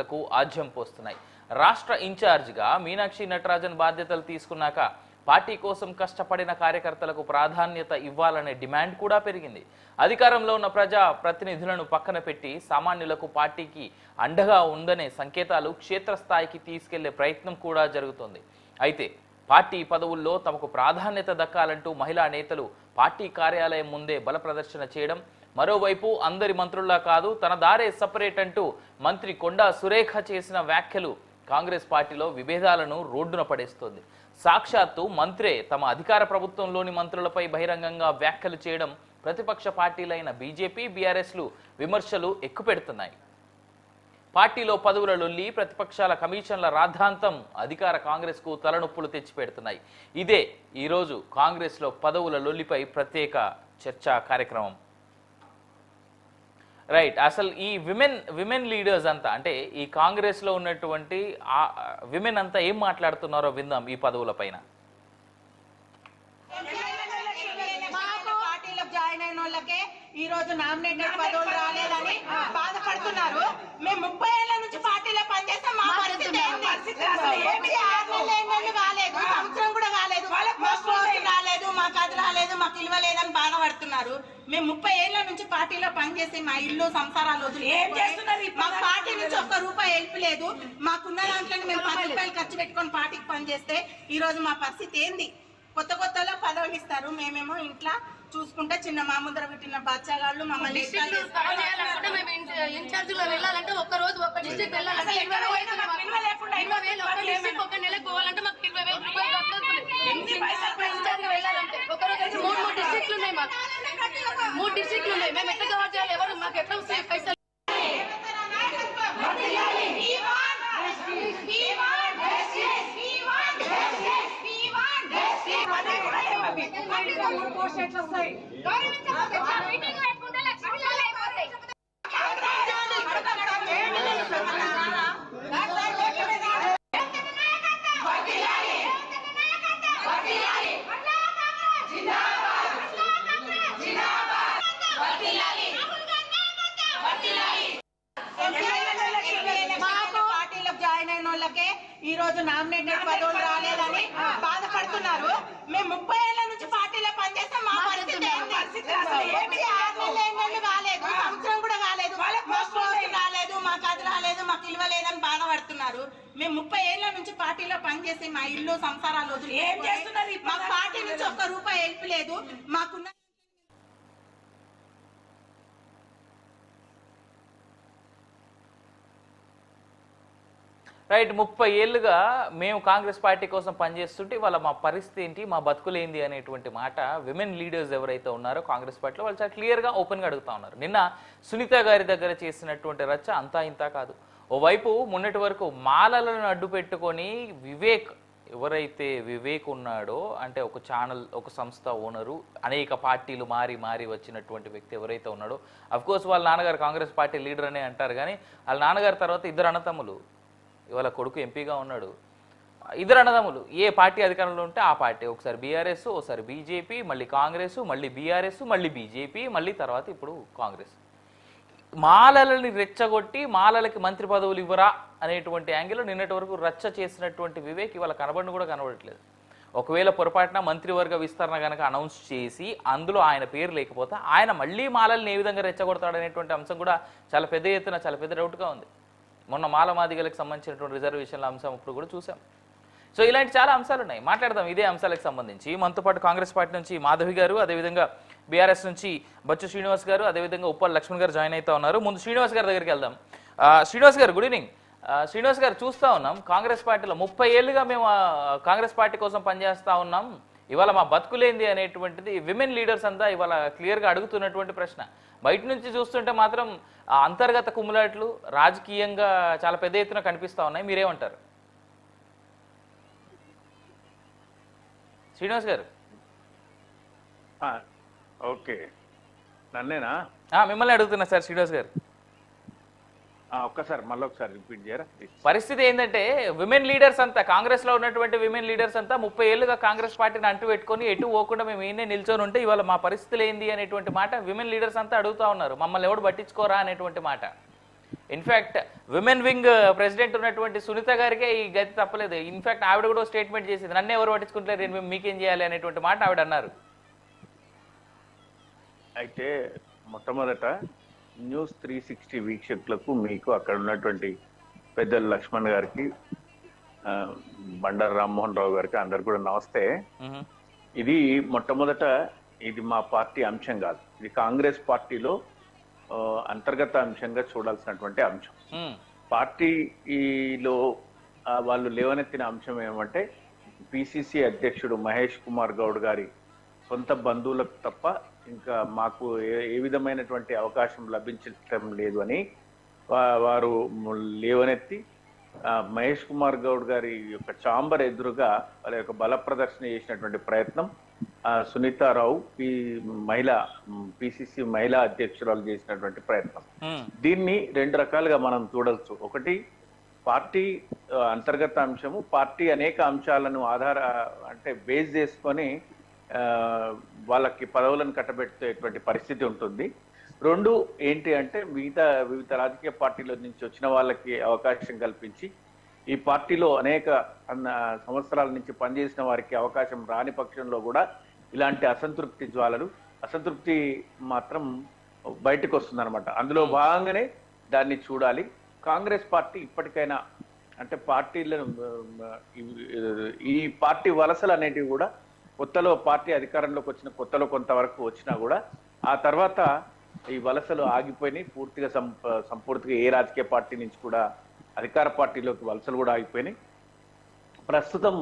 పదవులకు ఆజ్యం పోస్తున్నాయి. రాష్ట్ర ఇన్ఛార్జిగా మీనాక్షి నటరాజన్ బాధ్యతలు తీసుకున్నాక పార్టీ కోసం కష్టపడిన కార్యకర్తలకు ప్రాధాన్యత ఇవ్వాలనే డిమాండ్ కూడా పెరిగింది. అధికారంలో ఉన్న ప్రజా ప్రతినిధులను పక్కన పెట్టి సామాన్యులకు పార్టీకి అండగా ఉందనే సంకేతాలు క్షేత్రస్థాయికి తీసుకెళ్లే ప్రయత్నం కూడా జరుగుతోంది. అయితే పార్టీ పదవుల్లో తమకు ప్రాధాన్యత దక్కాలంటూ మహిళా నేతలు పార్టీ కార్యాలయం ముందే బల ప్రదర్శన చేయడం, మరోవైపు అందరి మంత్రుల్లా కాదు తన దారే సపరేట్ అంటూ మంత్రి కొండా సురేఖ చేసిన వ్యాఖ్యలు కాంగ్రెస్ పార్టీలో విభేదాలను రోడ్డున పడేస్తోంది. సాక్షాత్తు మంత్రే తమ అధికార ప్రభుత్వంలోని మంత్రులపై బహిరంగంగా వ్యాఖ్యలు చేయడం ప్రతిపక్ష పార్టీలైన బీజేపీ, బీఆర్ఎస్లు విమర్శలు ఎక్కుపెడుతున్నాయి. పార్టీలో పదవుల లొల్లి, ప్రతిపక్షాల కమిషన్ల రాద్ధాంతం అధికార కాంగ్రెస్కు తలనొప్పులు తెచ్చిపెడుతున్నాయి. ఇదే ఈరోజు కాంగ్రెస్లో పదవుల లొల్లిపై ప్రత్యేక చర్చా కార్యక్రమం. రైట్, అసలు ఈ విమెన్ లీడర్స్ అంతా అంటే ఈ కాంగ్రెస్లో ఉన్నటువంటి విమెన్ అంతా ఏం మాట్లాడుతున్నారో విందాం ఈ పదవుల పైన. జాయిన్ అయిన వాళ్ళకే ఈ రోజు నామినేటెడ్ పదవులు రాలేదని బాధపడుతున్నారు. మేము 30 ఏళ్ల నుంచి పార్టీలో పనిచేస్తాం. మా పరిస్థితి కాలేదు, సంవత్సరం కూడా కాలేదు, మాకు రాలేదు, మాకు అది రాలేదు, మాకు ఇల్వ లేదని బాధపడుతున్నారు. మేము 30 ఏళ్ల నుంచి పార్టీలో పనిచేసి మా ఇల్లు సంసారాలు మా పార్టీ నుంచి ₹1 హెల్ప్ లేదు. మాకున్న దాంట్లో మేము ₹10 ఖర్చు పెట్టుకొని పార్టీకి పనిచేస్తే ఈ రోజు మా పరిస్థితి ఏంది? కొత్తలో పదవులు ఇస్తారు, మేమేమో ఇంట్లో చూసుకుంటే చిన్న మామూలు పెట్టిన బచ్చాగాళ్ళు మమ్మల్ని ఇన్ఛార్జిలో వెళ్ళాలంటే ఒక్క రోజు ఒక డిస్ట్రిక్ట్ వెళ్ళాలంటే 20,000 ఒక డిస్ట్రిక్ట్ ఒక నెలకు పోవాలంటే మాకు 20,000 రూపాయలు వెళ్ళాలంటే ఒక రోజు 3 డిస్ట్రిక్ట్లు ఉన్నాయి. మాకు 3 డిస్ట్రిక్ట్లు ఉన్నాయి. మేము ఎట్లా కవర్ చేయాలి? ఎవరు మాకు ఎట్లా వస్తాయి పైసలు? జాయిన్ అయిన వాళ్ళకే ఈ రోజు నామినేటెడ్ పదవులు రాలేదని బాధపడుతున్నారు. మేము 30 ఏళ్ల నుంచి పార్టీలో పనిచేస్తాం. మా పరిస్థితి కాలేదు, సంవత్సరం కూడా కాలేదు, మాకు రాలేదు, మాకు అది రాలేదు, మాకు ఇల్వ లేదని బాధపడుతున్నారు. మేము 30 ఏళ్ల నుంచి పార్టీలో పనిచేసి మా ఇల్లు సంసారాలు మా పార్టీ నుంచి ₹1 హెల్ప్ లేదు. మాకున్న రైట్, 30 ఏళ్ళుగా మేము కాంగ్రెస్ పార్టీ కోసం పనిచేస్తుంటే వాళ్ళ మా పరిస్థితి ఏంటి, మా బతుకులేంది అనేటువంటి మాట విమెన్ లీడర్స్ ఎవరైతే ఉన్నారో కాంగ్రెస్ పార్టీలో వాళ్ళు చాలా క్లియర్గా ఓపెన్గా అడుగుతా ఉన్నారు. నిన్న సునీత గారి దగ్గర చేసినటువంటి రచ్చ అంతా ఇంతా కాదు. ఓవైపు మొన్నటి వరకు మాలలను అడ్డు పెట్టుకొని ఎవరైతే వివేక్ ఉన్నాడో అంటే ఒక ఛానల్, ఒక సంస్థ ఓనరు, అనేక పార్టీలు మారి వచ్చినటువంటి వ్యక్తి ఎవరైతే ఉన్నాడో, అఫ్కోర్స్ వాళ్ళ నాన్నగారు కాంగ్రెస్ పార్టీ లీడర్ అనే అంటారు. కానీ వాళ్ళ నాన్నగారి తర్వాత 2 అన్నతమ్ములు, ఇవాళ కొడుకు ఎంపీగా ఉన్నాడు. 2 అన్నదమ్ములు ఏ పార్టీ అధికారంలో ఉంటే ఆ పార్టీ, ఒకసారి బీఆర్ఎస్, ఒకసారి బీజేపీ, మళ్ళీ కాంగ్రెస్, మళ్ళీ బీఆర్ఎస్, మళ్ళీ బీజేపీ, మళ్ళీ తర్వాత ఇప్పుడు కాంగ్రెస్. మాలలని రెచ్చగొట్టి మాలలకి మంత్రి పదవులు ఇవ్వరా అనేటువంటి యాంగిల్లో నిన్నటి వరకు రచ్చ చేసినటువంటి వివేక్ ఇవాళ కనబడిన కూడా కనబడట్లేదు. ఒకవేళ పొరపాటున మంత్రివర్గ విస్తరణ కనుక అనౌన్స్ చేసి అందులో ఆయన పేరు లేకపోతే ఆయన మళ్ళీ మాలల్ని ఏ విధంగా రెచ్చగొడతాడనేటువంటి అంశం కూడా చాలా పెద్ద ఎత్తున, చాలా పెద్ద డౌట్గా ఉంది. మొన్న మాలమాదిగలకు సంబంధించినటువంటి రిజర్వేషన్ల అంశం ఇప్పుడు కూడా చూసాం. సో ఇలాంటి చాలా అంశాలు ఉన్నాయి, మాట్లాడదాం ఇదే అంశాలకు సంబంధించి. మనతో పాటు కాంగ్రెస్ పార్టీ నుంచి మాధవి గారు, అదేవిధంగా బీఆర్ఎస్ నుంచి బొచ్చు శ్రీనివాస్ గారు, అదేవిధంగా ఉప్పల్ లక్ష్మణ్ గారు జాయిన్ అవుతా ఉన్నారు. ముందు శ్రీనివాస్ గారి దగ్గరికి వెళ్దాం. శ్రీనివాస్ గారు, గుడ్ ఈవినింగ్. శ్రీనివాస్ గారు, చూస్తూ ఉన్నాం కాంగ్రెస్ పార్టీలో 30 ఏళ్ళుగా మేము కాంగ్రెస్ పార్టీ కోసం పనిచేస్తూ ఉన్నాం, ఇవాళ మా బతుకులేంది అనేటువంటిది విమెన్ లీడర్స్ అంతా ఇవాళ క్లియర్గా అడుగుతున్నటువంటి ప్రశ్న. బయట నుంచి చూస్తుంటే మాత్రం అంతర్గత కుమ్ములాట్లు రాజకీయంగా చాలా పెద్ద ఎత్తున కనిపిస్తూ ఉన్నాయి. మీరేమంటారు శ్రీనివాస్ గారు? ఓకే, నన్నేనా? మిమ్మల్ని అడుగుతున్నా సార్ శ్రీనివాస్ గారు. ఒక్కసారి మళ్ళీ ఒకసారి రిపీట్ చేయరా? పరిస్థితి ఏంటంటే విమెన్ లీడర్స్ అంతా, కాంగ్రెస్ లో ఉన్నటువంటి విమెన్ లీడర్స్ అంతా 30 ఏళ్ళుగా కాంగ్రెస్ పార్టీని అంటు పెట్టుకొని ఎటు పోకుండా మేము ఈయనే నిల్చొని ఉంటే ఇవాళ మా పరిస్థితులు ఏంది అనేటువంటి మాట విమెన్ లీడర్స్ అంతా అడుగుతా ఉన్నారు. మమ్మల్ని ఎవడు పట్టించుకోరా అనేటువంటి మాట. ఇన్ఫాక్ట్ విమెన్ వింగ్ ప్రెసిడెంట్ ఉన్నటువంటి సునీత గారికే ఈ గతి తప్పలేదు. ఇన్ఫాక్ట్ ఆవిడ కూడా స్టేట్మెంట్ చేసింది, నన్ను ఎవరు పట్టించుకుంటారు, నేను మీకేం చేయాలి అనేటువంటి మాట ఆవిడ అన్నారు. అయితే మొట్టమొదట న్యూస్ 360 వీక్షకులకు, మీకు అక్కడ ఉన్నటువంటి పెద్దలు లక్ష్మణ్ గారికి, బండారు రామ్మోహన్ రావు గారికి అందరు కూడా నమస్తే. ఇది మొట్టమొదట ఇది మా పార్టీ అంశం కాదు, ఇది కాంగ్రెస్ పార్టీలో అంతర్గత అంశంగా చూడాల్సినటువంటి అంశం. పార్టీలో వాళ్ళు లేవనెత్తిన అంశం ఏమంటే పిసిసి అధ్యక్షుడు మహేష్ కుమార్ గౌడ్ గారి సొంత బంధువులకు తప్ప ఇంకా మాకు ఏ విధమైనటువంటి అవకాశం లభించటం లేదు అని వారు లేవనెత్తి మహేష్ కుమార్ గౌడ్ గారి యొక్క ఛాంబర్ ఎదురుగా వాళ్ళ యొక్క బల ప్రదర్శన చేసినటువంటి ప్రయత్నం సునీతారావు పిసిసి మహిళా అధ్యక్షురాలు చేసినటువంటి ప్రయత్నం. దీన్ని రెండు రకాలుగా మనం చూడవచ్చు. ఒకటి పార్టీ అంతర్గత అంశము, పార్టీ అనేక అంశాలను అంటే బేస్ చేసుకొని వాళ్ళకి పదవులను కట్టబెట్టేటువంటి పరిస్థితి ఉంటుంది. రెండు ఏంటి అంటే వివిధ రాజకీయ పార్టీల నుంచి వచ్చిన వాళ్ళకి అవకాశం కల్పించి ఈ పార్టీలో అనేక సంవత్సరాల నుంచి పనిచేసిన వారికి అవకాశం రాని పక్షంలో కూడా ఇలాంటి అసంతృప్తి మాత్రం బయటకు వస్తుందన్నమాట. అందులో భాగంగానే దాన్ని చూడాలి. కాంగ్రెస్ పార్టీ ఇప్పటికైనా అంటే ఈ పార్టీ వలసలు అనేటివి కూడా కొత్తలో పార్టీ అధికారంలోకి వచ్చిన కొత్తలో కొంతవరకు వచ్చినా కూడా ఆ తర్వాత ఈ వలసలు ఆగిపోయినాయి పూర్తిగా. సంపూర్తిగా ఏ రాజకీయ పార్టీ నుంచి కూడా అధికార పార్టీలోకి వలసలు కూడా ఆగిపోయినాయి. ప్రస్తుతం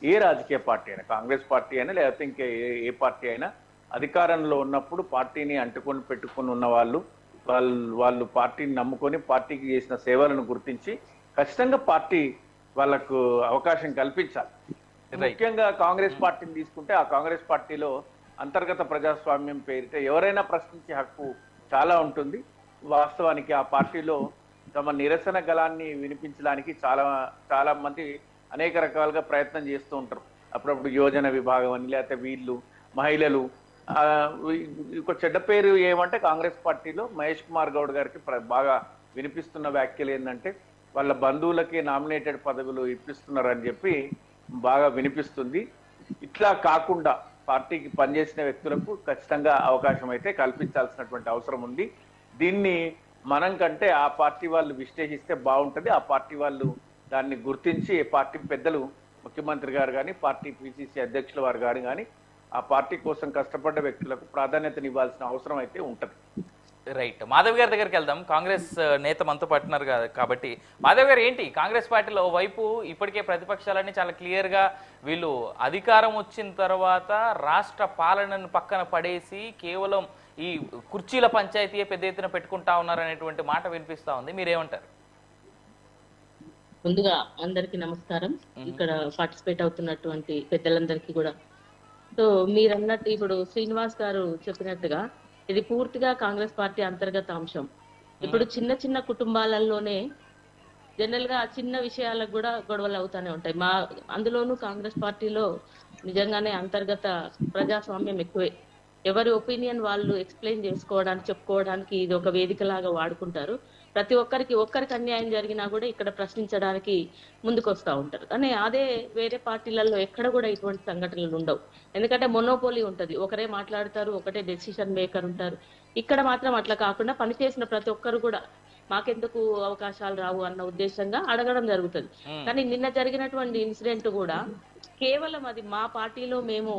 ఏ రాజకీయ పార్టీ అయినా, కాంగ్రెస్ పార్టీ అయినా లేకపోతే ఇంకా ఏ పార్టీ అయినా అధికారంలో ఉన్నప్పుడు పార్టీని అంటుకొని పెట్టుకుని ఉన్న వాళ్ళు పార్టీని నమ్ముకొని పార్టీకి చేసిన సేవలను గుర్తించి ఖచ్చితంగా పార్టీ వాళ్ళకు అవకాశం కల్పించాలి. ముఖ్యంగా కాంగ్రెస్ పార్టీని తీసుకుంటే ఆ కాంగ్రెస్ పార్టీలో అంతర్గత ప్రజాస్వామ్యం పేరిట ఎవరైనా ప్రశ్నించే హక్కు చాలా ఉంటుంది. వాస్తవానికి ఆ పార్టీలో తమ నిరసన గళాన్ని వినిపించడానికి చాలా మంది అనేక రకాలుగా ప్రయత్నం చేస్తూ ఉంటారు. అప్పుడప్పుడు యువజన విభాగం అని, లేకపోతే వీళ్ళు మహిళలు. ఒక చెడ్డ పేరు ఏమంటే కాంగ్రెస్ పార్టీలో మహేష్ కుమార్ గౌడ్ గారికి బాగా వినిపిస్తున్న వ్యాఖ్యలు ఏంటంటే వాళ్ళ బంధువులకి నామినేటెడ్ పదవులు ఇప్పిస్తున్నారని చెప్పి బాగా వినిపిస్తుంది. ఇట్లా కాకుండా పార్టీకి పనిచేసిన వ్యక్తులకు ఖచ్చితంగా అవకాశం అయితే కల్పించాల్సినటువంటి అవసరం ఉంది. దీన్ని మనం కంటే ఆ పార్టీ వాళ్ళు విశ్లేషిస్తే బాగుంటుంది. ఆ పార్టీ వాళ్ళు దాన్ని గుర్తించి పార్టీ పెద్దలు, ముఖ్యమంత్రి గారు కానీ, పార్టీ పిసిసి అధ్యక్షుల వారు గారు కానీ ఆ పార్టీ కోసం కష్టపడ్డ వ్యక్తులకు ప్రాధాన్యతను ఇవ్వాల్సిన అవసరం అయితే ఉంటుంది. రైట్, మాధవ్ గారి దగ్గరికి వెళ్దాం. కాంగ్రెస్ నేత మనతో పట్టున్నారు కాబట్టి మాధవ్ గారు, ఏంటి కాంగ్రెస్ పార్టీలో వైపు ఇప్పటికే ప్రతిపక్షాలన్నీ చాలా క్లియర్గా వీళ్ళు అధికారం వచ్చిన తర్వాత రాష్ట్ర పాలనను పక్కన పడేసి కేవలం ఈ కుర్చీల పంచాయతీ పెద్ద ఎత్తున పెట్టుకుంటా ఉన్నారనేటువంటి మాట వినిపిస్తా ఉంది. మీరేమంటారు? ముందుగా అందరికి నమస్కారం, ఇక్కడ పార్టిసిపేట్ అవుతున్నటువంటి పెద్దలందరికీ కూడా. సో మీరు అన్నట్టు ఇప్పుడు శ్రీనివాస్ గారు చెప్పినట్టుగా ఇది పూర్తిగా కాంగ్రెస్ పార్టీ అంతర్గత అంశం. ఇప్పుడు చిన్న చిన్న కుటుంబాలలోనే జనరల్ గా చిన్న విషయాలకు కూడా గొడవలు అవుతానే ఉంటాయి. అందులోనూ కాంగ్రెస్ పార్టీలో నిజంగానే అంతర్గత ప్రజాస్వామ్యం ఎక్కువే. ఎవరి ఒపీనియన్ వాళ్ళు ఎక్స్ప్లెయిన్ చేసుకోవడానికి, చెప్పుకోవడానికి ఇది ఒక వేదికలాగా వాడుకుంటారు. ప్రతి ఒక్కరికి అన్యాయం జరిగినా కూడా ఇక్కడ ప్రశ్నించడానికి ముందుకు వస్తూ ఉంటారు. కానీ అదే వేరే పార్టీలలో ఎక్కడ కూడా ఇటువంటి సంఘటనలు ఉండవు. ఎందుకంటే మొనోపోలీ ఉంటుంది, ఒకరే మాట్లాడతారు, ఒకటే డెసిషన్ మేకర్ ఉంటారు. ఇక్కడ మాత్రం అట్లా కాకుండా పనిచేసిన ప్రతి ఒక్కరు కూడా మాకెందుకు అవకాశాలు రావు అన్న ఉద్దేశంగా అడగడం జరుగుతుంది. కానీ నిన్న జరిగినటువంటి ఇన్సిడెంట్ కూడా కేవలం అది మా పార్టీలో మేము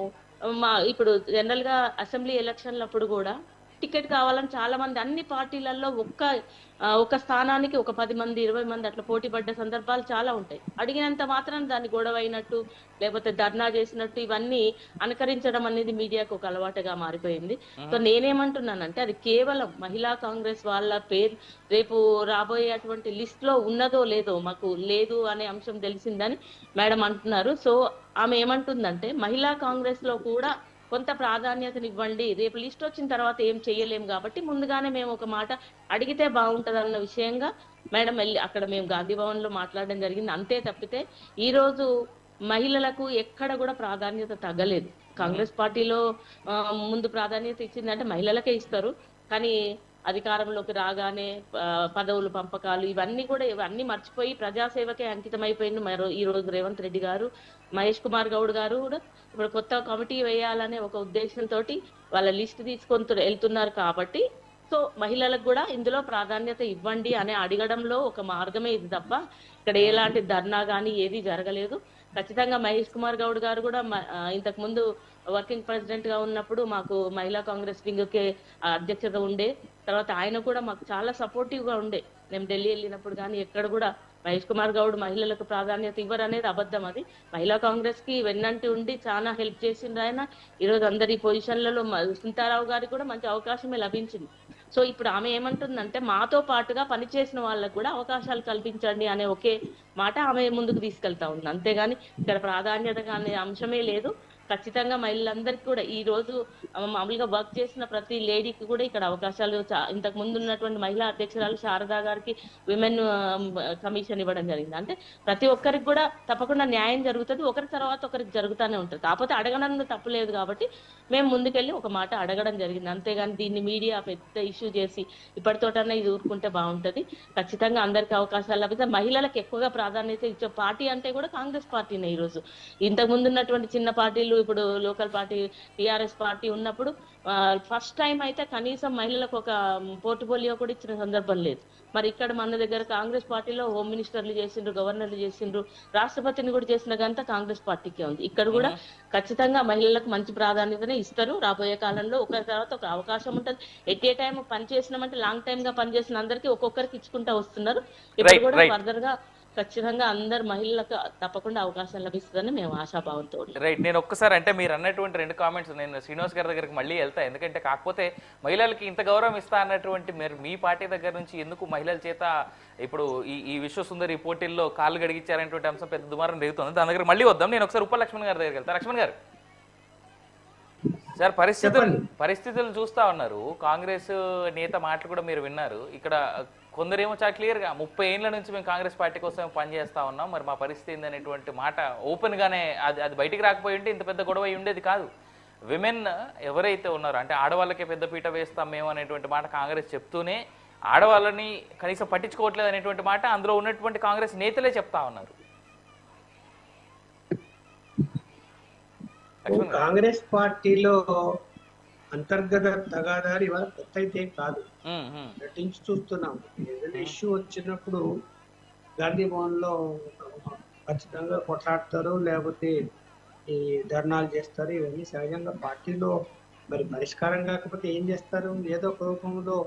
ఇప్పుడు జనరల్ గా అసెంబ్లీ ఎలక్షన్లప్పుడు కూడా టికెట్ కావాలని చాలా మంది అన్ని పార్టీలలో ఒక స్థానానికి ఒక 10 మంది 20 మంది అట్లా పోటీ పడ్డ సందర్భాలు చాలా ఉంటాయి. అడిగినంత మాత్రం దాన్ని గొడవ అయినట్టు లేకపోతే ధర్నా చేసినట్టు ఇవన్నీ అనుకరించడం అనేది మీడియాకు ఒక అలవాటుగా మారిపోయింది. సో నేనేమంటున్నానంటే అది కేవలం మహిళా కాంగ్రెస్ వాళ్ళ పేరు రేపు రాబోయేటువంటి లిస్ట్ లో ఉన్నదో లేదో మాకు లేదు అనే అంశం తెలిసిందని మేడం అంటున్నారు. సో ఆమె ఏమంటుందంటే మహిళా కాంగ్రెస్ లో కూడా కొంత ప్రాధాన్యతనివ్వండి, రేపు లిస్ట్ వచ్చిన తర్వాత ఏం చెయ్యలేము కాబట్టి ముందుగానే మేము ఒక మాట అడిగితే బాగుంటది అన్న విషయంగా మేడం వెళ్ళి అక్కడ మేము గాంధీ భవన్ లో మాట్లాడడం జరిగింది. అంతే తప్పితే ఈ రోజు మహిళలకు ఎక్కడ కూడా ప్రాధాన్యత తగ్గలేదు. కాంగ్రెస్ పార్టీలో ముందు ప్రాధాన్యత ఇచ్చిందంటే మహిళలకే ఇస్తారు. కానీ అధికారంలోకి రాగానే పదవులు పంపకాలు ఇవన్నీ మర్చిపోయి ప్రజాసేవకే అంకితమైపోయింది. ఈ రోజు రేవంత్ రెడ్డి గారు, మహేష్ కుమార్ గౌడ్ గారు కూడా ఇప్పుడు కొత్త కమిటీ వేయాలనే ఒక ఉద్దేశంతో వాళ్ళ లిస్ట్ తీసుకొని వెళ్తున్నారు. కాబట్టి సో మహిళలకు కూడా ఇందులో ప్రాధాన్యత ఇవ్వండి అనే అడగడంలో ఒక మార్గమే ఇది తప్ప ఇక్కడ ఎలాంటి ధర్నా కానీ ఏది జరగలేదు. ఖచ్చితంగా మహేష్ కుమార్ గౌడ్ గారు కూడా ఇంతకు ముందు వర్కింగ్ ప్రెసిడెంట్ గా ఉన్నప్పుడు మాకు మహిళా కాంగ్రెస్ వింగ్ కే అధ్యక్షత ఉండే, తర్వాత ఆయన కూడా మాకు చాలా సపోర్టివ్ గా ఉండే. మేము ఢిల్లీ వెళ్ళినప్పుడు కానీ ఎక్కడ కూడా మహేష్ కుమార్ గౌడ్ మహిళలకు ప్రాధాన్యత ఇవ్వరు అనేది అబద్ధం. అది మహిళా కాంగ్రెస్ కి వెన్నంటి ఉండి చాలా హెల్ప్ చేసిండ్రు ఆయన. ఈరోజు అందరి పొజిషన్లలో సునీతారావు గారికి కూడా మంచి అవకాశమే లభించింది. సో ఇప్పుడు ఆమె ఏమంటుందంటే మాతో పాటుగా పనిచేసిన వాళ్ళకు కూడా అవకాశాలు కల్పించండి అనే ఒకే మాట ఆమె ముందుకు తీసుకెళ్తా ఉంది. అంతేగాని ఇక్కడ ప్రాధాన్యత అనే అంశమే లేదు. ఖచ్చితంగా మహిళలందరికీ కూడా ఈ రోజు మామూలుగా వర్క్ చేసిన ప్రతి లేడీకి కూడా ఇక్కడ అవకాశాలు ఇంతకు ముందు ఉన్నటువంటి మహిళా అధ్యక్షురాలు శారదా గారికి విమెన్ కమిషన్ ఇవ్వడం జరిగింది. అంటే ప్రతి ఒక్కరికి కూడా తప్పకుండా న్యాయం జరుగుతుంది, ఒకరి తర్వాత ఒకరికి జరుగుతూనే ఉంటుంది. కాకపోతే అడగడంలో తప్పు లేదు కాబట్టి మేము ముందుకెళ్ళి ఒక మాట అడగడం జరిగింది. అంతేగాని దీన్ని మీడియా పెద్ద ఇష్యూ చేసి ఇప్పటితోటన్నా ఇది ఊరుకుంటే బాగుంటది. ఖచ్చితంగా అందరికి అవకాశాలు లభిస్తాయి. మహిళలకు ఎక్కువగా ప్రాధాన్యత ఇచ్చే పార్టీ అంటే కూడా కాంగ్రెస్ పార్టీనే. ఈ రోజు ఇంతకు ముందు ఉన్నటువంటి చిన్న పార్టీలు, ఇప్పుడు లోకల్ పార్టీ టిఆర్ఎస్ పార్టీ ఉన్నప్పుడు ఫస్ట్ టైం అయితే కనీసం మహిళలకు ఒక పోర్ట్ఫోలియో కూడా ఇచ్చిన సందర్భం లేదు. మరి ఇక్కడ మన దగ్గర కాంగ్రెస్ పార్టీలో హోమ్ మినిస్టర్లు చేసిండ్రు, గవర్నర్లు చేసిండ్రు, రాష్ట్రపతిని కూడా చేసిన గంత కాంగ్రెస్ పార్టీకే ఉంది. ఇక్కడ కూడా ఖచ్చితంగా మహిళలకు మంచి ప్రాధాన్యతనే ఇస్తారు. రాబోయే కాలంలో ఒకరి తర్వాత ఒక అవకాశం ఉంటుంది. ఎట్ ఏ టైం పనిచేసినామంటే లాంగ్ టైమ్ గా పనిచేసిన అందరికీ ఒక్కొక్కరికి ఇచ్చుకుంటా వస్తున్నారు. ఇప్పుడు కూడా ఫర్దర్ గా ఖచ్చితంగా అందరు మహిళలకు తప్పకుండా అవకాశం లభిస్తుందని మేము ఆశాభావంతో. రైట్, నేను ఒక్కసారి అంటే మీరు అన్నటువంటి 2 కామెంట్స్ నేను శ్రీనివాస్ గారి దగ్గరికి మళ్ళీ వెళ్తా. ఎందుకంటే కాకపోతే మహిళలకి ఇంత గౌరవం ఇస్తా అన్నటువంటి మీరు మీ పార్టీ దగ్గర నుంచి ఎందుకు మహిళల చేత ఇప్పుడు ఈ విశ్వసుందరి పోటీల్లో కాళ్ళు గడిగించారనేటువంటి అంశం పెద్ద దుమారం రేగుతుంది. దాని దగ్గర మళ్ళీ వద్దాం. నేను ఒకసారి ఉప లక్ష్మణ్ గారి దగ్గరికి వెళ్తాను. లక్ష్మణ్ గారు సార్, పరిస్థితులు చూస్తా ఉన్నారు. కాంగ్రెస్ నేత మాటలు కూడా మీరు విన్నారు. ఇక్కడ కొందరేమో చాలా క్లియర్గా 30 ఏళ్ళ నుంచి మేము కాంగ్రెస్ పార్టీ కోసం పనిచేస్తా ఉన్నాం, మరి మా పరిస్థితి ఏందనేటువంటి మాట ఓపెన్గానే అది బయటికి రాకపోయి ఉంటే ఇంత పెద్ద గొడవ ఉండేది కాదు. విమెన్ ఎవరైతే ఉన్నారో అంటే ఆడవాళ్ళకే పెద్దపీట వేస్తాం మేము అనేటువంటి మాట కాంగ్రెస్ చెప్తూనే ఆడవాళ్ళని కనీసం పట్టించుకోవట్లేదు అనేటువంటి మాట అందులో ఉన్నటువంటి కాంగ్రెస్ నేతలే చెప్తా ఉన్నారు. కాంగ్రెస్ పార్టీలో అంతర్గత తగాదాలు ఇవాళ కొత్త అయితే కాదు, నటించి చూస్తున్నాం. ఏదైనా ఇష్యూ వచ్చినప్పుడు గాంధీ భవన్ లో ఖచ్చితంగా కొట్లాడతారు, లేకపోతే ఈ ధర్నాలు చేస్తారు. ఇవన్నీ సహజంగా పార్టీలో మరి పరిష్కారం కాకపోతే ఏం చేస్తారు? ఏదో ఒక రూపంలో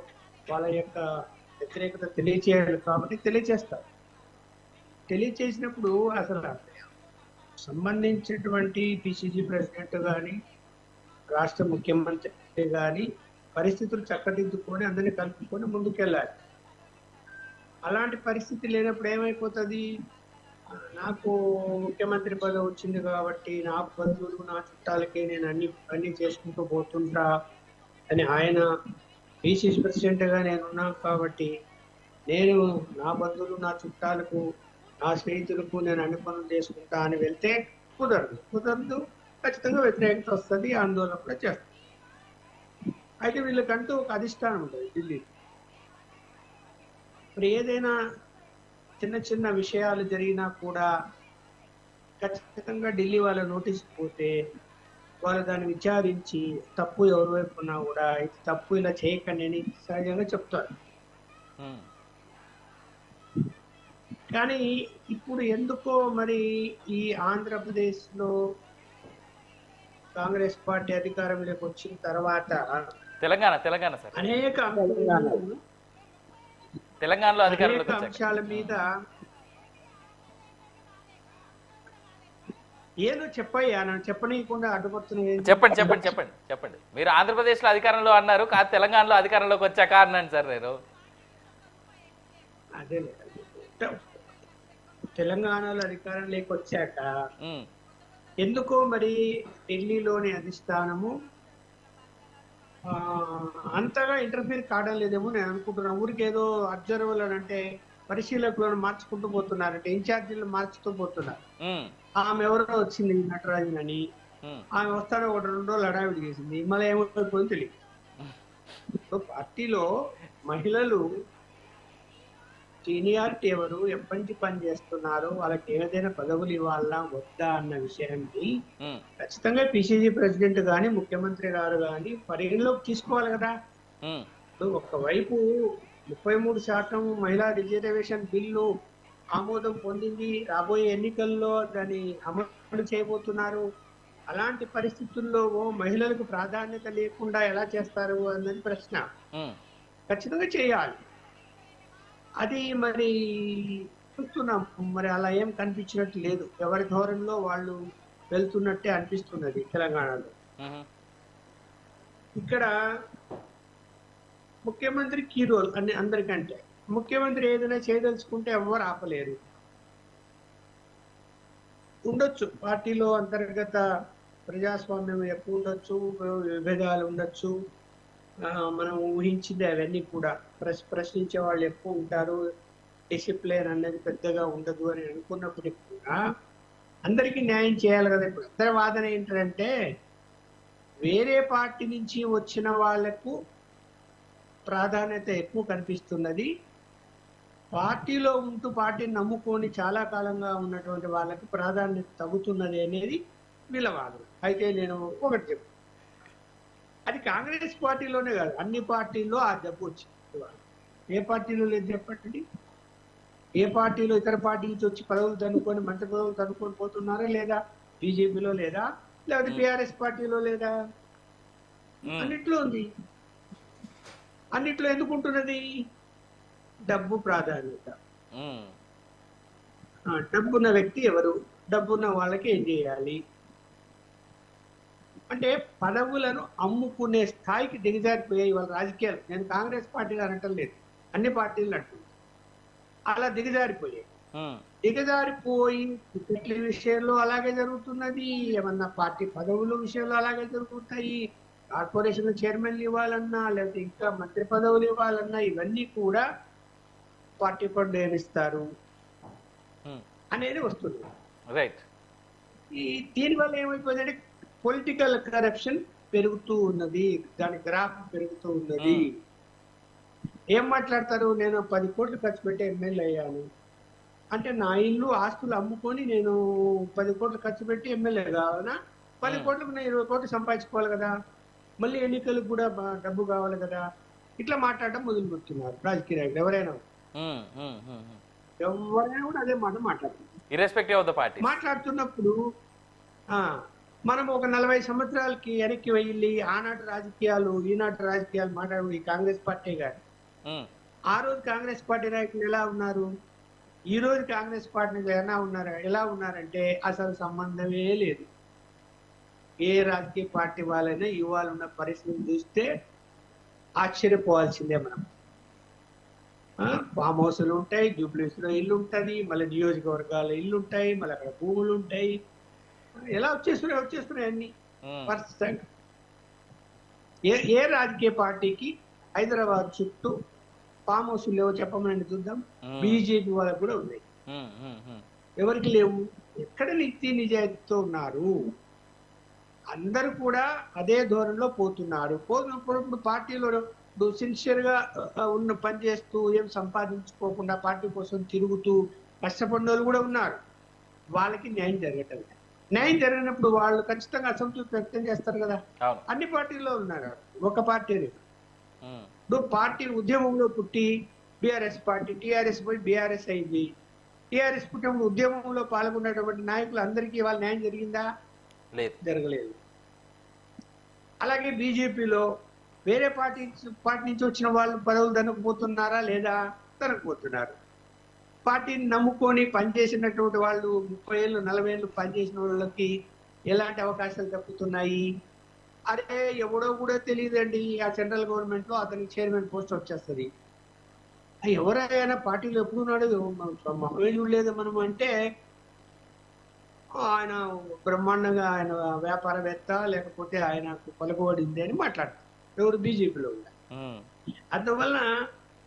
వాళ్ళ యొక్క వ్యతిరేకత తెలియచేయాలి కాబట్టి తెలియచేస్తారు. తెలియచేసినప్పుడు అసలు సంబంధించినటువంటి పిసిసి ప్రెసిడెంట్ కానీ రాష్ట్ర ముఖ్యమంత్రి కానీ పరిస్థితులు చక్కదిద్దుకొని అందరినీ కలుపుకొని ముందుకెళ్ళాలి. అలాంటి పరిస్థితి లేనప్పుడు ఏమైపోతుంది? నాకు ముఖ్యమంత్రి పదవి వచ్చింది కాబట్టి నా బంధువులు నా చుట్టాలకి నేను అన్ని చేసుకుంటూ పోతుంటా అని ఆయన, పిసిసి ప్రెసిడెంట్గా నేను ఉన్నాను కాబట్టి నేను నా బంధువులు నా చుట్టాలకు నా స్నేహితులకు నేను అన్ని పనులు చేసుకుంటా అని వెళ్తే కుదరదు. ఖచ్చితంగా వ్యతిరేకత వస్తుంది, ఆందోళన కూడా చేస్తుంది. అయితే వీళ్ళకంటూ ఒక అధిష్టానం ఉంటుంది ఢిల్లీ. ఇప్పుడు ఏదైనా చిన్న చిన్న విషయాలు జరిగినా కూడా ఖచ్చితంగా ఢిల్లీ వాళ్ళ నోటీస్ పోతే వాళ్ళు దాన్ని విచారించి తప్పు ఎవరి వైపు ఉన్నా కూడా ఇది తప్పు, ఇలా చేయకండి అని సహజంగా చెప్తారు. కానీ ఇప్పుడు ఎందుకో మరి ఈ ఆంధ్రప్రదేశ్ లో కాంగ్రెస్ పార్టీ అధికారంలోకి వచ్చిన తర్వాత తెలంగాణ సార్ అనేక అంశాల మీద ఏదో చెప్పయ్యా, నన్ను చెప్పనీయకుండా అడ్డుపడుతున్నాయి. చెప్పండి. మీరు ఆంధ్రప్రదేశ్ లో అధికారంలో అన్నారు, కాదు తెలంగాణలో అధికారంలోకి వచ్చాక అన్నాను సార్ నేను. అదే తెలంగాణలో అధికారంలోకి వచ్చాక ఎందుకో మరి ఢిల్లీలోని అధిష్టానము అంతగా ఇంటర్ఫీర్ కావడం లేదేమో నేను అనుకుంటున్నాను. ఊరికి ఏదో అబ్జర్వర్ అంటే పరిశీలకులను మార్చుకుంటూ పోతున్నారంటే, ఇన్ఛార్జీలు మార్చుతూ పోతున్నారు. ఆమె ఎవరో వచ్చింది నటరాజన్ అని, ఆమె వస్తానే 1-2 రోజులు హడావిడి చేసింది, మళ్ళీ ఏమైపోయిందో తెలియదు. పార్టీలో మహిళలు సీనియారిటీ ఎవరు, ఎప్పటి నుంచి పని చేస్తున్నారు, వాళ్ళకి ఏదైనా పదవులు ఇవ్వాలా వద్దా అన్న విషయాన్ని ఖచ్చితంగా పిసిసి ప్రెసిడెంట్ కానీ ముఖ్యమంత్రి గారు కానీ పరిగణలోకి తీసుకోవాలి కదా. ఇప్పుడు ఒకవైపు 33% మహిళా రిజర్వేషన్ బిల్లు ఆమోదం పొందింది, రాబోయే ఎన్నికల్లో దాన్ని అమలు చేయబోతున్నారు. అలాంటి పరిస్థితుల్లో మహిళలకు ప్రాధాన్యత లేకుండా ఎలా చేస్తారు అన్నది ప్రశ్న. ఖచ్చితంగా చేయాలి. అది మరి చూస్తున్నాం, మరి అలా ఏం కనిపించినట్టు లేదు. ఎవరి ధోరణిలో వాళ్ళు వెళ్తున్నట్టే అనిపిస్తున్నది తెలంగాణలో. ఇక్కడ ముఖ్యమంత్రి కీ రోల్ అని అందరికంటే ముఖ్యమంత్రి ఏదైనా చేయదలుచుకుంటే ఎవరు ఆపలేరు. ఉండొచ్చు పార్టీలో అంతర్గత ప్రజాస్వామ్యం ఎక్కువ ఉండొచ్చు, విభేదాలు ఉండొచ్చు, మనం ఊహించింది అవన్నీ కూడా ప్రశ్నించే వాళ్ళు ఎక్కువ ఉంటారు, డిసిప్లిన్ అనేది పెద్దగా ఉండదు అని అనుకున్నప్పటికీ కూడా అందరికీ న్యాయం చేయాలి కదా. ఇప్పుడు అందరి వాదన ఏంటంటే వేరే పార్టీ నుంచి వచ్చిన వాళ్లకు ప్రాధాన్యత ఎక్కువ కనిపిస్తున్నది, పార్టీలో ఉంటూ పార్టీని నమ్ముకొని చాలా కాలంగా ఉన్నటువంటి వాళ్ళకి ప్రాధాన్యత తగ్గుతున్నది అనేది వీళ్ళ వాదన. అయితే నేను ఒకటి చెప్పు, అది కాంగ్రెస్ పార్టీలోనే కాదు అన్ని పార్టీల్లో ఆ జబ్బు వచ్చింది. ఏ పార్టీలో లేదు చెప్పండి? ఏ పార్టీలో ఇతర పార్టీ నుంచి వచ్చి పదవులు తనుకొని మంత్రి పదవులు తనుకొని పోతున్నారా లేదా? బీజేపీలో లేదా, లేకపోతే బీఆర్ఎస్ పార్టీలో లేదా? అన్నిట్లో ఉంది. అన్నిట్లో ఎందుకు ఉంటున్నది? డబ్బు ప్రాధాన్యత. డబ్బున్న వ్యక్తి ఎవరు? డబ్బున్న వాళ్ళకి ఏం చేయాలి అంటే పదవులను అమ్ముకునే స్థాయికి దిగజారిపోయాయి వాళ్ళ రాజకీయాలు. నేను కాంగ్రెస్ పార్టీలు అనటం లేదు, అన్ని పార్టీలు అంటున్నాను. అలా దిగజారిపోయాయి. దిగజారిపోయి టికెట్ల విషయంలో అలాగే జరుగుతున్నది, ఏమన్నా పార్టీ పదవుల విషయంలో అలాగే జరుగుతాయి. కార్పొరేషన్ చైర్మన్లు ఇవ్వాలన్నా లేకపోతే ఇంకా మంత్రి పదవులు ఇవ్వాలన్నా ఇవన్నీ కూడా పార్టీ ఫండ్ ఏమిస్తారు అనేది వస్తుంది. ఈ దీనివల్ల ఏమైపోయిందంటే పొలిటికల్ కరప్షన్ పెరుగుతూ ఉన్నది, దాని గ్రాఫ్ పెరుగుతూ ఉన్నది. ఏం మాట్లాడతారు? నేను 10 కోట్లు ఖర్చు పెట్టి ఎమ్మెల్యే అయ్యాను అంటే నా ఇల్లు ఆస్తులు అమ్ముకొని నేను 10 కోట్లు ఖర్చు పెట్టి ఎమ్మెల్యే కావాలన్నా? 10 కోట్లకు నేను 20 కోట్లు సంపాదించుకోవాలి కదా, మళ్ళీ ఎన్నికలకు కూడా డబ్బు కావాలి కదా. ఇట్లా మాట్లాడటం మొదలు పెడుతున్నారు రాజకీయ నాయకులు. ఎవరైనా కూడా అదే మాట మాట్లాడుతున్నారు. మాట్లాడుతున్నప్పుడు మనం ఒక 40 సంవత్సరాలకి వెనక్కి వెళ్ళి ఆనాటి రాజకీయాలు ఈనాటి రాజకీయాలు మాట్లాడి కాంగ్రెస్ పార్టీ గారు ఆ రోజు కాంగ్రెస్ పార్టీ నాయకులు ఎలా ఉన్నారు, ఈ రోజు కాంగ్రెస్ పార్టీ ఎలా ఉన్నారంటే అసలు సంబంధమే లేదు. ఏ రాజకీయ పార్టీ వాళ్ళైనా ఇవాళ ఉన్న పరిస్థితిని చూస్తే ఆశ్చర్యపోవాల్సిందే. మనం ఫామ్ హౌస్లు ఉంటాయి, జూబ్లీస్ లో ఇల్లు ఉంటుంది, మళ్ళీ నియోజకవర్గాల ఇల్లు ఉంటాయి, మళ్ళీ అక్కడ భూములు ఉంటాయి. ఎలా వచ్చేస్తున్నాయి అన్ని పరిస్థితి. ఏ రాజకీయ పార్టీకి హైదరాబాద్ చుట్టూ ఫామ్ హౌస్లు లేవో చెప్పమని చూద్దాం. బీజేపీ వాళ్ళకు కూడా ఉన్నాయి. ఎవరికి లేవు? ఎక్కడ నీతి నిజాయితీతో ఉన్నారు? అందరూ కూడా అదే ధోరణిలో పోతున్నారు. పోతున్నప్పుడు పార్టీలో సిన్సియర్ గా ఉన్న పని చేస్తూ ఏం సంపాదించుకోకుండా పార్టీ కోసం తిరుగుతూ కష్టపడిన వాళ్ళు కూడా ఉన్నారు. వాళ్ళకి న్యాయం జరగటం. న్యాయం జరిగినప్పుడు వాళ్ళు ఖచ్చితంగా అసంతృప్తి వ్యక్తం చేస్తారు కదా. అన్ని పార్టీల్లో ఉన్నారు, ఒక పార్టీ. ఇప్పుడు పార్టీ ఉద్యమంలో పుట్టి బీఆర్ఎస్ పార్టీ, టీఆర్ఎస్ పోయి బీఆర్ఎస్ అయింది. టీఆర్ఎస్ పుట్టినప్పుడు ఉద్యమంలో పాల్గొన్నటువంటి నాయకులు అందరికీ వాళ్ళ న్యాయం జరిగిందా? జరగలేదు. అలాగే బీజేపీలో వేరే పార్టీ నుంచి వచ్చిన వాళ్ళు పదవులు తనకపోతున్నారా లేదా? తనకపోతున్నారు. పార్టీని నమ్ముకొని పనిచేసినటువంటి వాళ్ళు 30 ఏళ్ళు 40 ఏళ్ళు పనిచేసిన వాళ్ళకి ఎలాంటి అవకాశాలు తప్పుతున్నాయి? అరే ఎవడో కూడా తెలియదండి, ఆ సెంట్రల్ గవర్నమెంట్ లో అతనికి చైర్మన్ పోస్ట్ వచ్చేస్తుంది. ఎవరైనా పార్టీలో ఎప్పుడు ఉన్నాడు మమ్మల్ని చూడలేదు మనం అంటే ఆయన బ్రహ్మాండంగా ఆయన వ్యాపారవేత్త లేకపోతే ఆయనకు పలుకుబడింది అని మాట్లాడతారు. ఎవరు? బీజేపీలో ఉన్నారు. అందువల్ల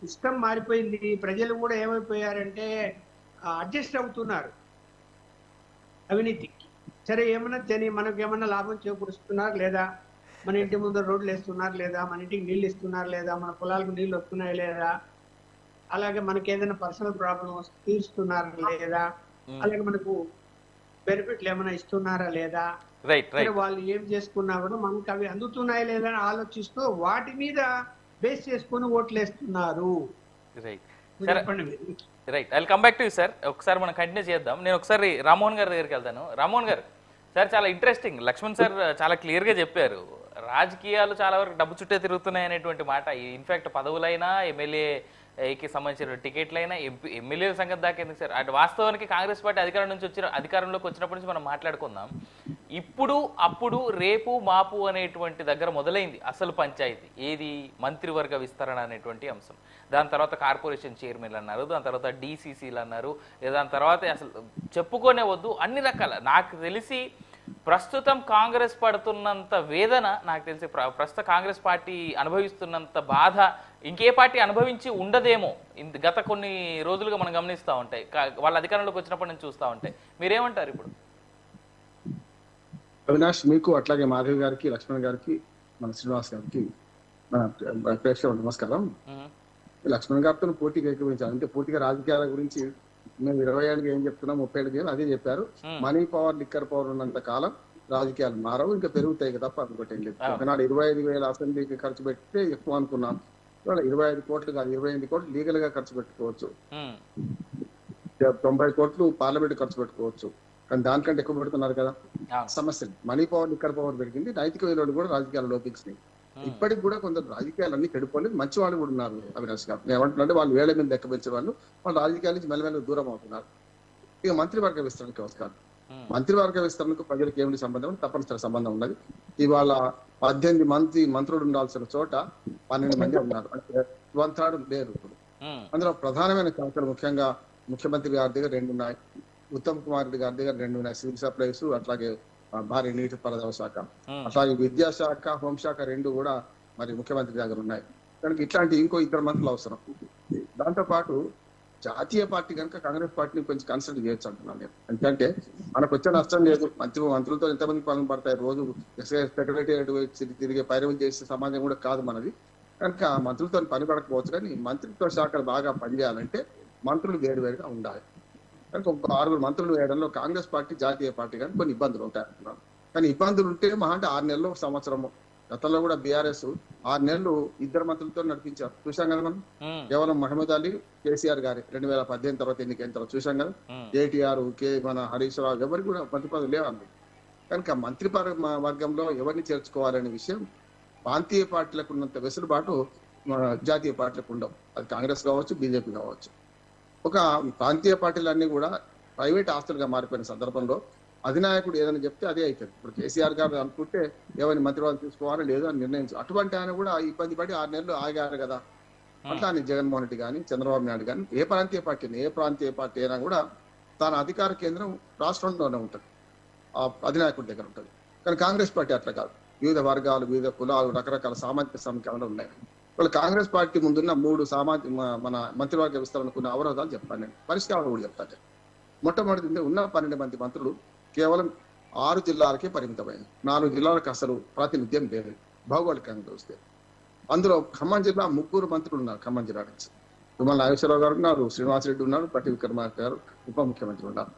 సిస్టమ్ మారిపోయింది. ప్రజలు కూడా ఏమైపోయారంటే అడ్జస్ట్ అవుతున్నారు అవినీతికి. సరే ఏమన్నా మనకు ఏమన్నా లాభం చేకూరుస్తున్నారు లేదా? మన ఇంటి ముందర రోడ్లు వేస్తున్నారు లేదా, మన ఇంటికి నీళ్ళు ఇస్తున్నారు లేదా, మన పొలాలకు నీళ్ళు వస్తున్నాయి లేదా, అలాగే మనకి ఏదైనా పర్సనల్ ప్రాబ్లం వస్తే తీరుస్తున్నారా లేదా, అలాగే మనకు బెనిఫిట్లు ఏమైనా ఇస్తున్నారా లేదా, వాళ్ళు ఏం చేసుకున్నా కూడా మనకు అవి అందుతున్నాయి లేదా అని ఆలోచిస్తూ వాటి మీద బేస్ చేసుకొని ఓట్లు వేస్తున్నారు. Right, I come back to you sir. ఒకసారి మనం కంటిన్యూ చేద్దాం. నేను ఒకసారి రామ్మోహన్ గారి దగ్గరికి వెళ్తాను. రామ్మోహన్ గారు, సార్ చాలా ఇంట్రెస్టింగ్, లక్ష్మణ్ సార్ చాలా క్లియర్గా చెప్పారు. రాజకీయాలు చాలా వరకు డబ్బు చుట్టే తిరుగుతున్నాయి అనేటువంటి మాట. ఇన్ఫ్యాక్ట్ పదవులైనా, ఎమ్మెల్యేకి సంబంధించిన టికెట్లైనా, ఎమ్మెల్యేల సంగతి దాకా ఎందుకు సార్, అటు వాస్తవానికి కాంగ్రెస్ పార్టీ అధికారంలోకి వచ్చినప్పటి నుంచి మనం మాట్లాడుకుందాం. ఇప్పుడు అప్పుడు రేపు మాపు అనేటువంటి దగ్గర మొదలైంది అసలు పంచాయతీ. ఏది? మంత్రివర్గ విస్తరణ అనేటువంటి అంశం. దాని తర్వాత కార్పొరేషన్ చైర్మన్లు అన్నారు, దాని తర్వాత డీసీసీలు అన్నారు, దాని తర్వాత అసలు చెప్పుకోనే వద్దు అన్ని రకాల. నాకు తెలిసి ప్రస్తుతం కాంగ్రెస్ పడుతున్నంత వేదన, నాకు తెలిసి ప్రస్తుత కాంగ్రెస్ పార్టీ అనుభవిస్తున్నంత బాధ ఇంకే పార్టీ అనుభవించి ఉండదేమో. గత కొన్ని రోజులుగా మనం గమనిస్తూ ఉంటాయి, వాళ్ళ అధికారంలోకి వచ్చినప్పటి నుంచి చూస్తూ ఉంటాయి. మీరేమంటారు ఇప్పుడు? అవినాష్, మీకు అట్లాగే మాధవి గారికి, లక్ష్మణ్ గారికి, మన శ్రీనివాస్ గారికి, మన ప్రేక్షకులకు నమస్కారం. లక్ష్మణ్ గారితో పోటీగా ఏకీభవించాలి. అంటే పూర్తిగా రాజకీయాల గురించి మేము 20 ఏళ్ళకి ఏం చెప్తున్నాం, 30 ఏళ్ళు అదే చెప్పారు. మనీ పవర్, లిక్కర్ పవర్ ఉన్నంత కాలం రాజకీయాలు మారవు, ఇంకా పెరుగుతాయి తప్ప అనుకోటి ఏం లేదు. ఒకనాడు 25,000 అసెంబ్లీకి ఖర్చు పెడితే ఎక్కువ అనుకున్నాం. ఇవాళ 25 కోట్లు కాదు, 28 కోట్లు లీగల్ గా ఖర్చు పెట్టుకోవచ్చు, 90 కోట్లు పార్లమెంట్ ఖర్చు పెట్టుకోవచ్చు. కానీ దానికంటే ఎక్కువ పెడుతున్నారు కదా. సమస్యలు మనీ పవర్, లిక్కర్ పవర్ పెరిగింది, నైతిక విలువలు కూడా రాజకీయాలు లోపించినాయి. ఇప్పటికి కూడా కొందరు రాజకీయాలన్నీ చెడిపోలేదు, మంచి వాళ్ళు కూడా ఉన్నారు. అవినాష్ గారు ఏమంటున్నారంటే వాళ్ళు వేల మీద లెక్క పెంచే వాళ్ళు రాజకీయాల నుంచి మెల్లమెల్ల దూరం అవుతున్నారు. ఇక మంత్రివర్గ విస్తరణకి వస్తారు. మంత్రివర్గ విస్తరణకు ప్రజలకు ఏమిటి సంబంధం? తప్పనిసరి సంబంధం ఉన్నది. ఇవాళ 18 మంత్రులు ఉండాల్సిన చోట 12 మంది ఉన్నారు, అంటే 1/3 లేరు ఇప్పుడు. అందులో ప్రధానమైన శాఖలు ముఖ్యంగా ముఖ్యమంత్రి గారి దగ్గర 2 ఉన్నాయి, ఉత్తమ్ కుమార్ రెడ్డి గారి దగ్గర 2 ఉన్నాయి, సివిల్ సప్లైస్, అట్లాగే భారీ నీటిపారుదల శాఖ, అట్లాగే విద్యాశాఖ, హోంశాఖ 2 కూడా మరి ముఖ్యమంత్రి దగ్గర ఉన్నాయి. కనుక ఇట్లాంటి ఇంకో 2 మంత్రులు అవసరం. దాంతో పాటు జాతీయ పార్టీ కనుక కాంగ్రెస్ పార్టీని కొంచెం కన్సిడర్ చేయొచ్చు అంటున్నాను నేను. ఎందుకంటే మనకు వచ్చే నష్టం లేదు. మంత్రులతో ఎంతమంది పాలన పడతాయి, రోజు సెక్రటేరియట్ తిరిగే పైరవీలు చేసే సమాజం కూడా కాదు మనది. కనుక మంత్రులతో పని పడకపోవచ్చు, కానీ మంత్రిత్వ శాఖలు బాగా పనిచేయాలంటే మంత్రులు వేరువేరుగా ఉండాలి. కనుక ఒక 6 మంత్రులు వేయడంలో కాంగ్రెస్ పార్టీ, జాతీయ పార్టీ కానీ కొన్ని ఇబ్బందులు ఉంటాయి అంటున్నాను. కానీ ఇబ్బందులు ఉంటే మహా అంటే 6 నెలలు, సంవత్సరము. గతంలో కూడా బీఆర్ఎస్ 6 నెలలు 2 మంత్రులతో నడిపించారు, చూసాం కదా మనం. కేవలం మహమూద్ అలీ, కేసీఆర్ గారి 2018 తర్వాత ఎన్నికైన తర్వాత చూసాం కదా. కేటీఆర్, మన హరీష్ రావు ఎవరికి కూడా మంత్రి పదవి లేవండి. కనుక మంత్రి వర్గంలో ఎవరిని చేర్చుకోవాలనే విషయం ప్రాంతీయ పార్టీలకు ఉన్నంత వెసులుబాటు జాతీయ పార్టీలకు ఉండవు. అది కాంగ్రెస్ కావచ్చు, బీజేపీ కావచ్చు. ఒక ప్రాంతీయ పార్టీలన్నీ కూడా ప్రైవేట్ ఆస్తులుగా మారిపోయిన సందర్భంలో అధినాయకుడు ఏదైనా చెప్తే అదే అవుతుంది. ఇప్పుడు కేసీఆర్ గారు అనుకుంటే ఎవరిని మంత్రివర్గం తీసుకోవాలో లేదో అని నిర్ణయించు. అటువంటి ఆయన కూడా ఇబ్బంది పడి 6 నెలలు ఆగారు కదా. అట్లా అని జగన్మోహన్ రెడ్డి కానీ, చంద్రబాబు నాయుడు కానీ, ఏ ప్రాంతీయ పార్టీ అయినా కూడా తన అధికార కేంద్రం రాష్ట్రంలోనే ఉంటుంది, అధినాయకుడి దగ్గర ఉంటుంది. కానీ కాంగ్రెస్ పార్టీ అట్లా కాదు. వివిధ వర్గాలు, వివిధ కులాలు, రకరకాల సామాజిక సమీకరణలు ఉన్నాయి. వాళ్ళు కాంగ్రెస్ పార్టీ ముందున్న 3 మన మంత్రివర్గ విస్తరణకు ఉన్న అవరోధాలు చెప్తాను నేను, పరిష్కారాలు కూడా చెప్తాను. మొట్టమొదటి ఉన్న 12 మంది మంత్రులు కేవలం 6 జిల్లాలకే పరిమితమైంది. 4 జిల్లాలకు అసలు ప్రాతినిధ్యం లేదు భౌగోళికంగా చూస్తే. అందులో ఖమ్మం జిల్లా 3 మంత్రులు ఉన్నారు. ఖమ్మం జిల్లా నుంచి తుమ్మల నాగేశ్వరరావు గారు ఉన్నారు, శ్రీనివాసరెడ్డి ఉన్నారు, పట్టి విక్రమార్క గారు ఉప ముఖ్యమంత్రి ఉన్నారు.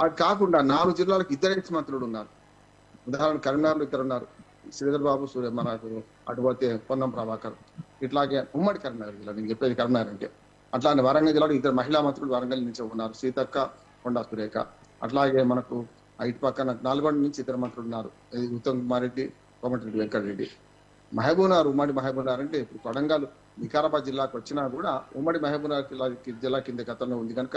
అది కాకుండా 4 జిల్లాలకు 2 మంత్రులు ఉన్నారు. ఉదాహరణ కరీంనగర్లో 2 ఉన్నారు, శ్రీధర్ బాబు, మనకు అటుపోతే పొన్నం ప్రభాకర్. ఇట్లాగే ఉమ్మడి కరీంనగర్ జిల్లా, నేను చెప్పేది కరీంనగర్ అంటే. అట్లానే వరంగల్ జిల్లాలో 2 మహిళా మంత్రులు వరంగల్ నుంచి ఉన్నారు, సీతక్క, కొండా సురేఖ. అట్లాగే మనకు ఇటు పక్కన నల్గొండ నుంచి 2 మంత్రులు ఉన్నారు, ఉత్తమ్ కుమార్ రెడ్డి, కోమటిరెడ్డి వెంకటరెడ్డి. మహబూబ్నగర్, ఉమ్మడి మహబూబ్నగర్ అంటే ఇప్పుడు కొడంగల్ వికారాబాద్ జిల్లాకు వచ్చినా కూడా ఉమ్మడి మహబూబ్నగర్ జిల్లా కింద గతంలో ఉంది కనుక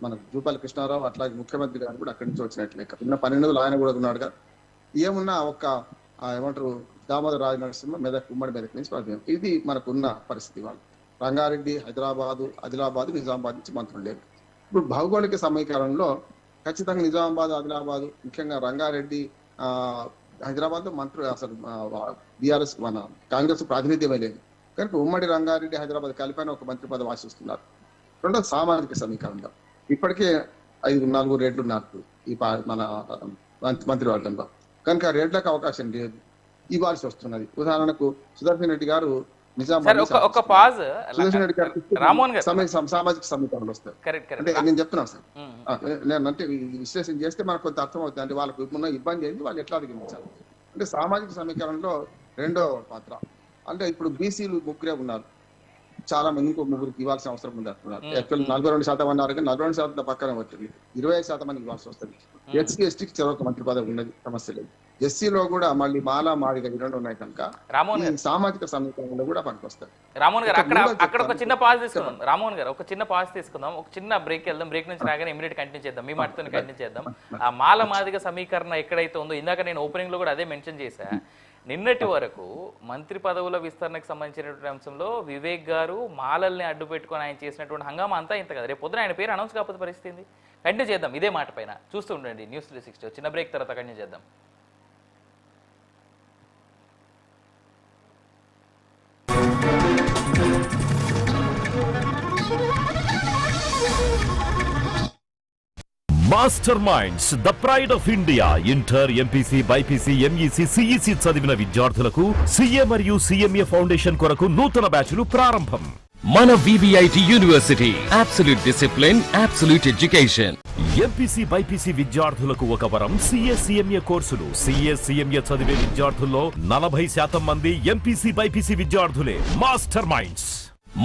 మనకు జూపల్లి కృష్ణారావు అట్లాగే ముఖ్యమంత్రి గారు కూడా అక్కడి నుంచి వచ్చినట్లే. ఉన్న 12 ఆయన కూడా ఉన్నాడుగా. ఏమున్నా ఒక్క ఏమంటారు దామోదర్ రాజ నరసింహ మెదక్, ఉమ్మడి మెదక్ నుంచి పదవి. ఇది మనకున్న పరిస్థితి. వాళ్ళు రంగారెడ్డి, హైదరాబాదు, ఆదిలాబాద్, నిజామాబాద్ నుంచి మంత్రులు లేరు. ఇప్పుడు భౌగోళిక సమీకరణంలో ఖచ్చితంగా నిజామాబాద్, ఆదిలాబాద్, ముఖ్యంగా రంగారెడ్డి, హైదరాబాద్ లో మంత్రులు అసలు బీఆర్ఎస్ మన కాంగ్రెస్ ప్రాతినిధ్యమే లేదు కనుక ఉమ్మడి రంగారెడ్డి, హైదరాబాద్ కలిపైన ఒక మంత్రి పదవి ఆశిస్తున్నారు. రెండో సామాజిక సమీకరణలో ఇప్పటికే 5-4 రెడ్లు ఉన్నారు ఈ మన మంత్రివర్గంలో. కనుక రెడ్లకు అవకాశం లేదు. ఇవ్వాల్సి వస్తున్నది. ఉదాహరణకు సుదర్శన్ రెడ్డి గారు ఒక పాజ్ సుదర్శన్ రెడ్డి గారు రామోహన్ గారు సామాజిక సమీకరణలు వస్తాయి. అంటే నేను చెప్తున్నాను సార్, నేను అంటే విశ్లేషణ చేస్తే మనకు కొంత అర్థం అవుతుంది. అంటే వాళ్ళకు ఉన్న ఇబ్బంది ఏంటి, వాళ్ళు ఎట్లా అధిగమించాలి. అంటే సామాజిక సమీకరణలో రెండో పాత్ర అంటే ఇప్పుడు బీసీలు ముగ్గురే ఉన్నారు, చాలా మంది ఇంకో ముగ్గురికి ఇవ్వాల్సిన అవసరం ఉంది అంటున్నారు. యాక్చువల్ 42% అన్నారు కానీ 42% పక్కన వచ్చింది, 25% మందికి ఇవ్వాల్సి వస్తుంది. ఎస్సీ ఎస్టీకి చెరొక మంత్రి పదవి ఉన్నది, సమస్య లేదు. ఎస్సీలో కూడా మళ్ళీ మాలా మాదిగా ఈ రెండు ఉన్నాయి కనుక సామాజిక సమీకరణలో కూడా పనికొస్తాయి. రామోహన్ గారు అక్కడ ఒక చిన్న పాజ్ తీసుకుందాం. రామోహన్ గారు ఒక చిన్న పాజ్ తీసుకుందాం, ఒక చిన్న బ్రేక్ వెళ్దాం. బ్రేక్ నుంచి రాగానే ఇమీడియట్ కంటిన్యూ చేద్దాం, మీ మాటతో కంటిన్యూ చేద్దాం. ఆ మాల మాదిగ సమీకరణ ఎక్కడైతే ఉందో, ఇందాక నేను ఓపెనింగ్ లో కూడా అదే మెన్షన్ చేశా. నిన్నటి వరకు మంత్రి పదవుల విస్తరణకు సంబంధించినటువంటి అంశంలో వివేక్ గారు మాలల్ని అడ్డు పెట్టుకొని ఆయన చేసినటువంటి హంగామా అంతా ఇంత కదా. రేపు పొద్దున ఆయన పేరు అనౌన్స్ కాకపోతే పరిస్థితి కంటిన్యూ చేద్దాం ఇదే మాట పైన. చూస్తూ ఉండండి న్యూస్ 360. చిన్న బ్రేక్ తర్వాత కంటిన్యూ చేద్దాం. Master Minds the pride of India. Inter, MPC, BiPC, MEC, CEC చదివిన విద్యార్థులకు సీఏ మరియు సిఎంఏ ఫౌండేషన్ కొరకు నూతన బ్యాచ్లు ప్రారంభం. మన VVIT university, absolute discipline, absolute education. MPC, BiPC విద్యార్థులకు ఒక వరం సీఏ, సిఎంఏ కోర్సులు. సీఏ, సిఎంఏ చదివే విద్యార్థుల్లో 40% మంది ఎంపీసీ, బైపీసీ విద్యార్థులే. మాస్టర్ మైండ్స్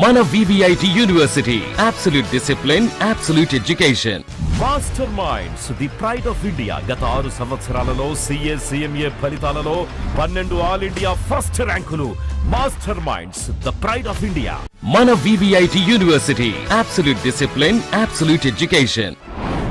మన VVIT university, absolute discipline, absolute education. Master Minds the pride of India. గత 6 సంవత్సరాలలో సీఏ, సిఎంఏ ఫలితాలలో 12 ఆల్ ఇండియా ఫస్ట్ ర్యాంకులు. Master Minds the pride of India. మన VVIT university, absolute discipline, absolute education.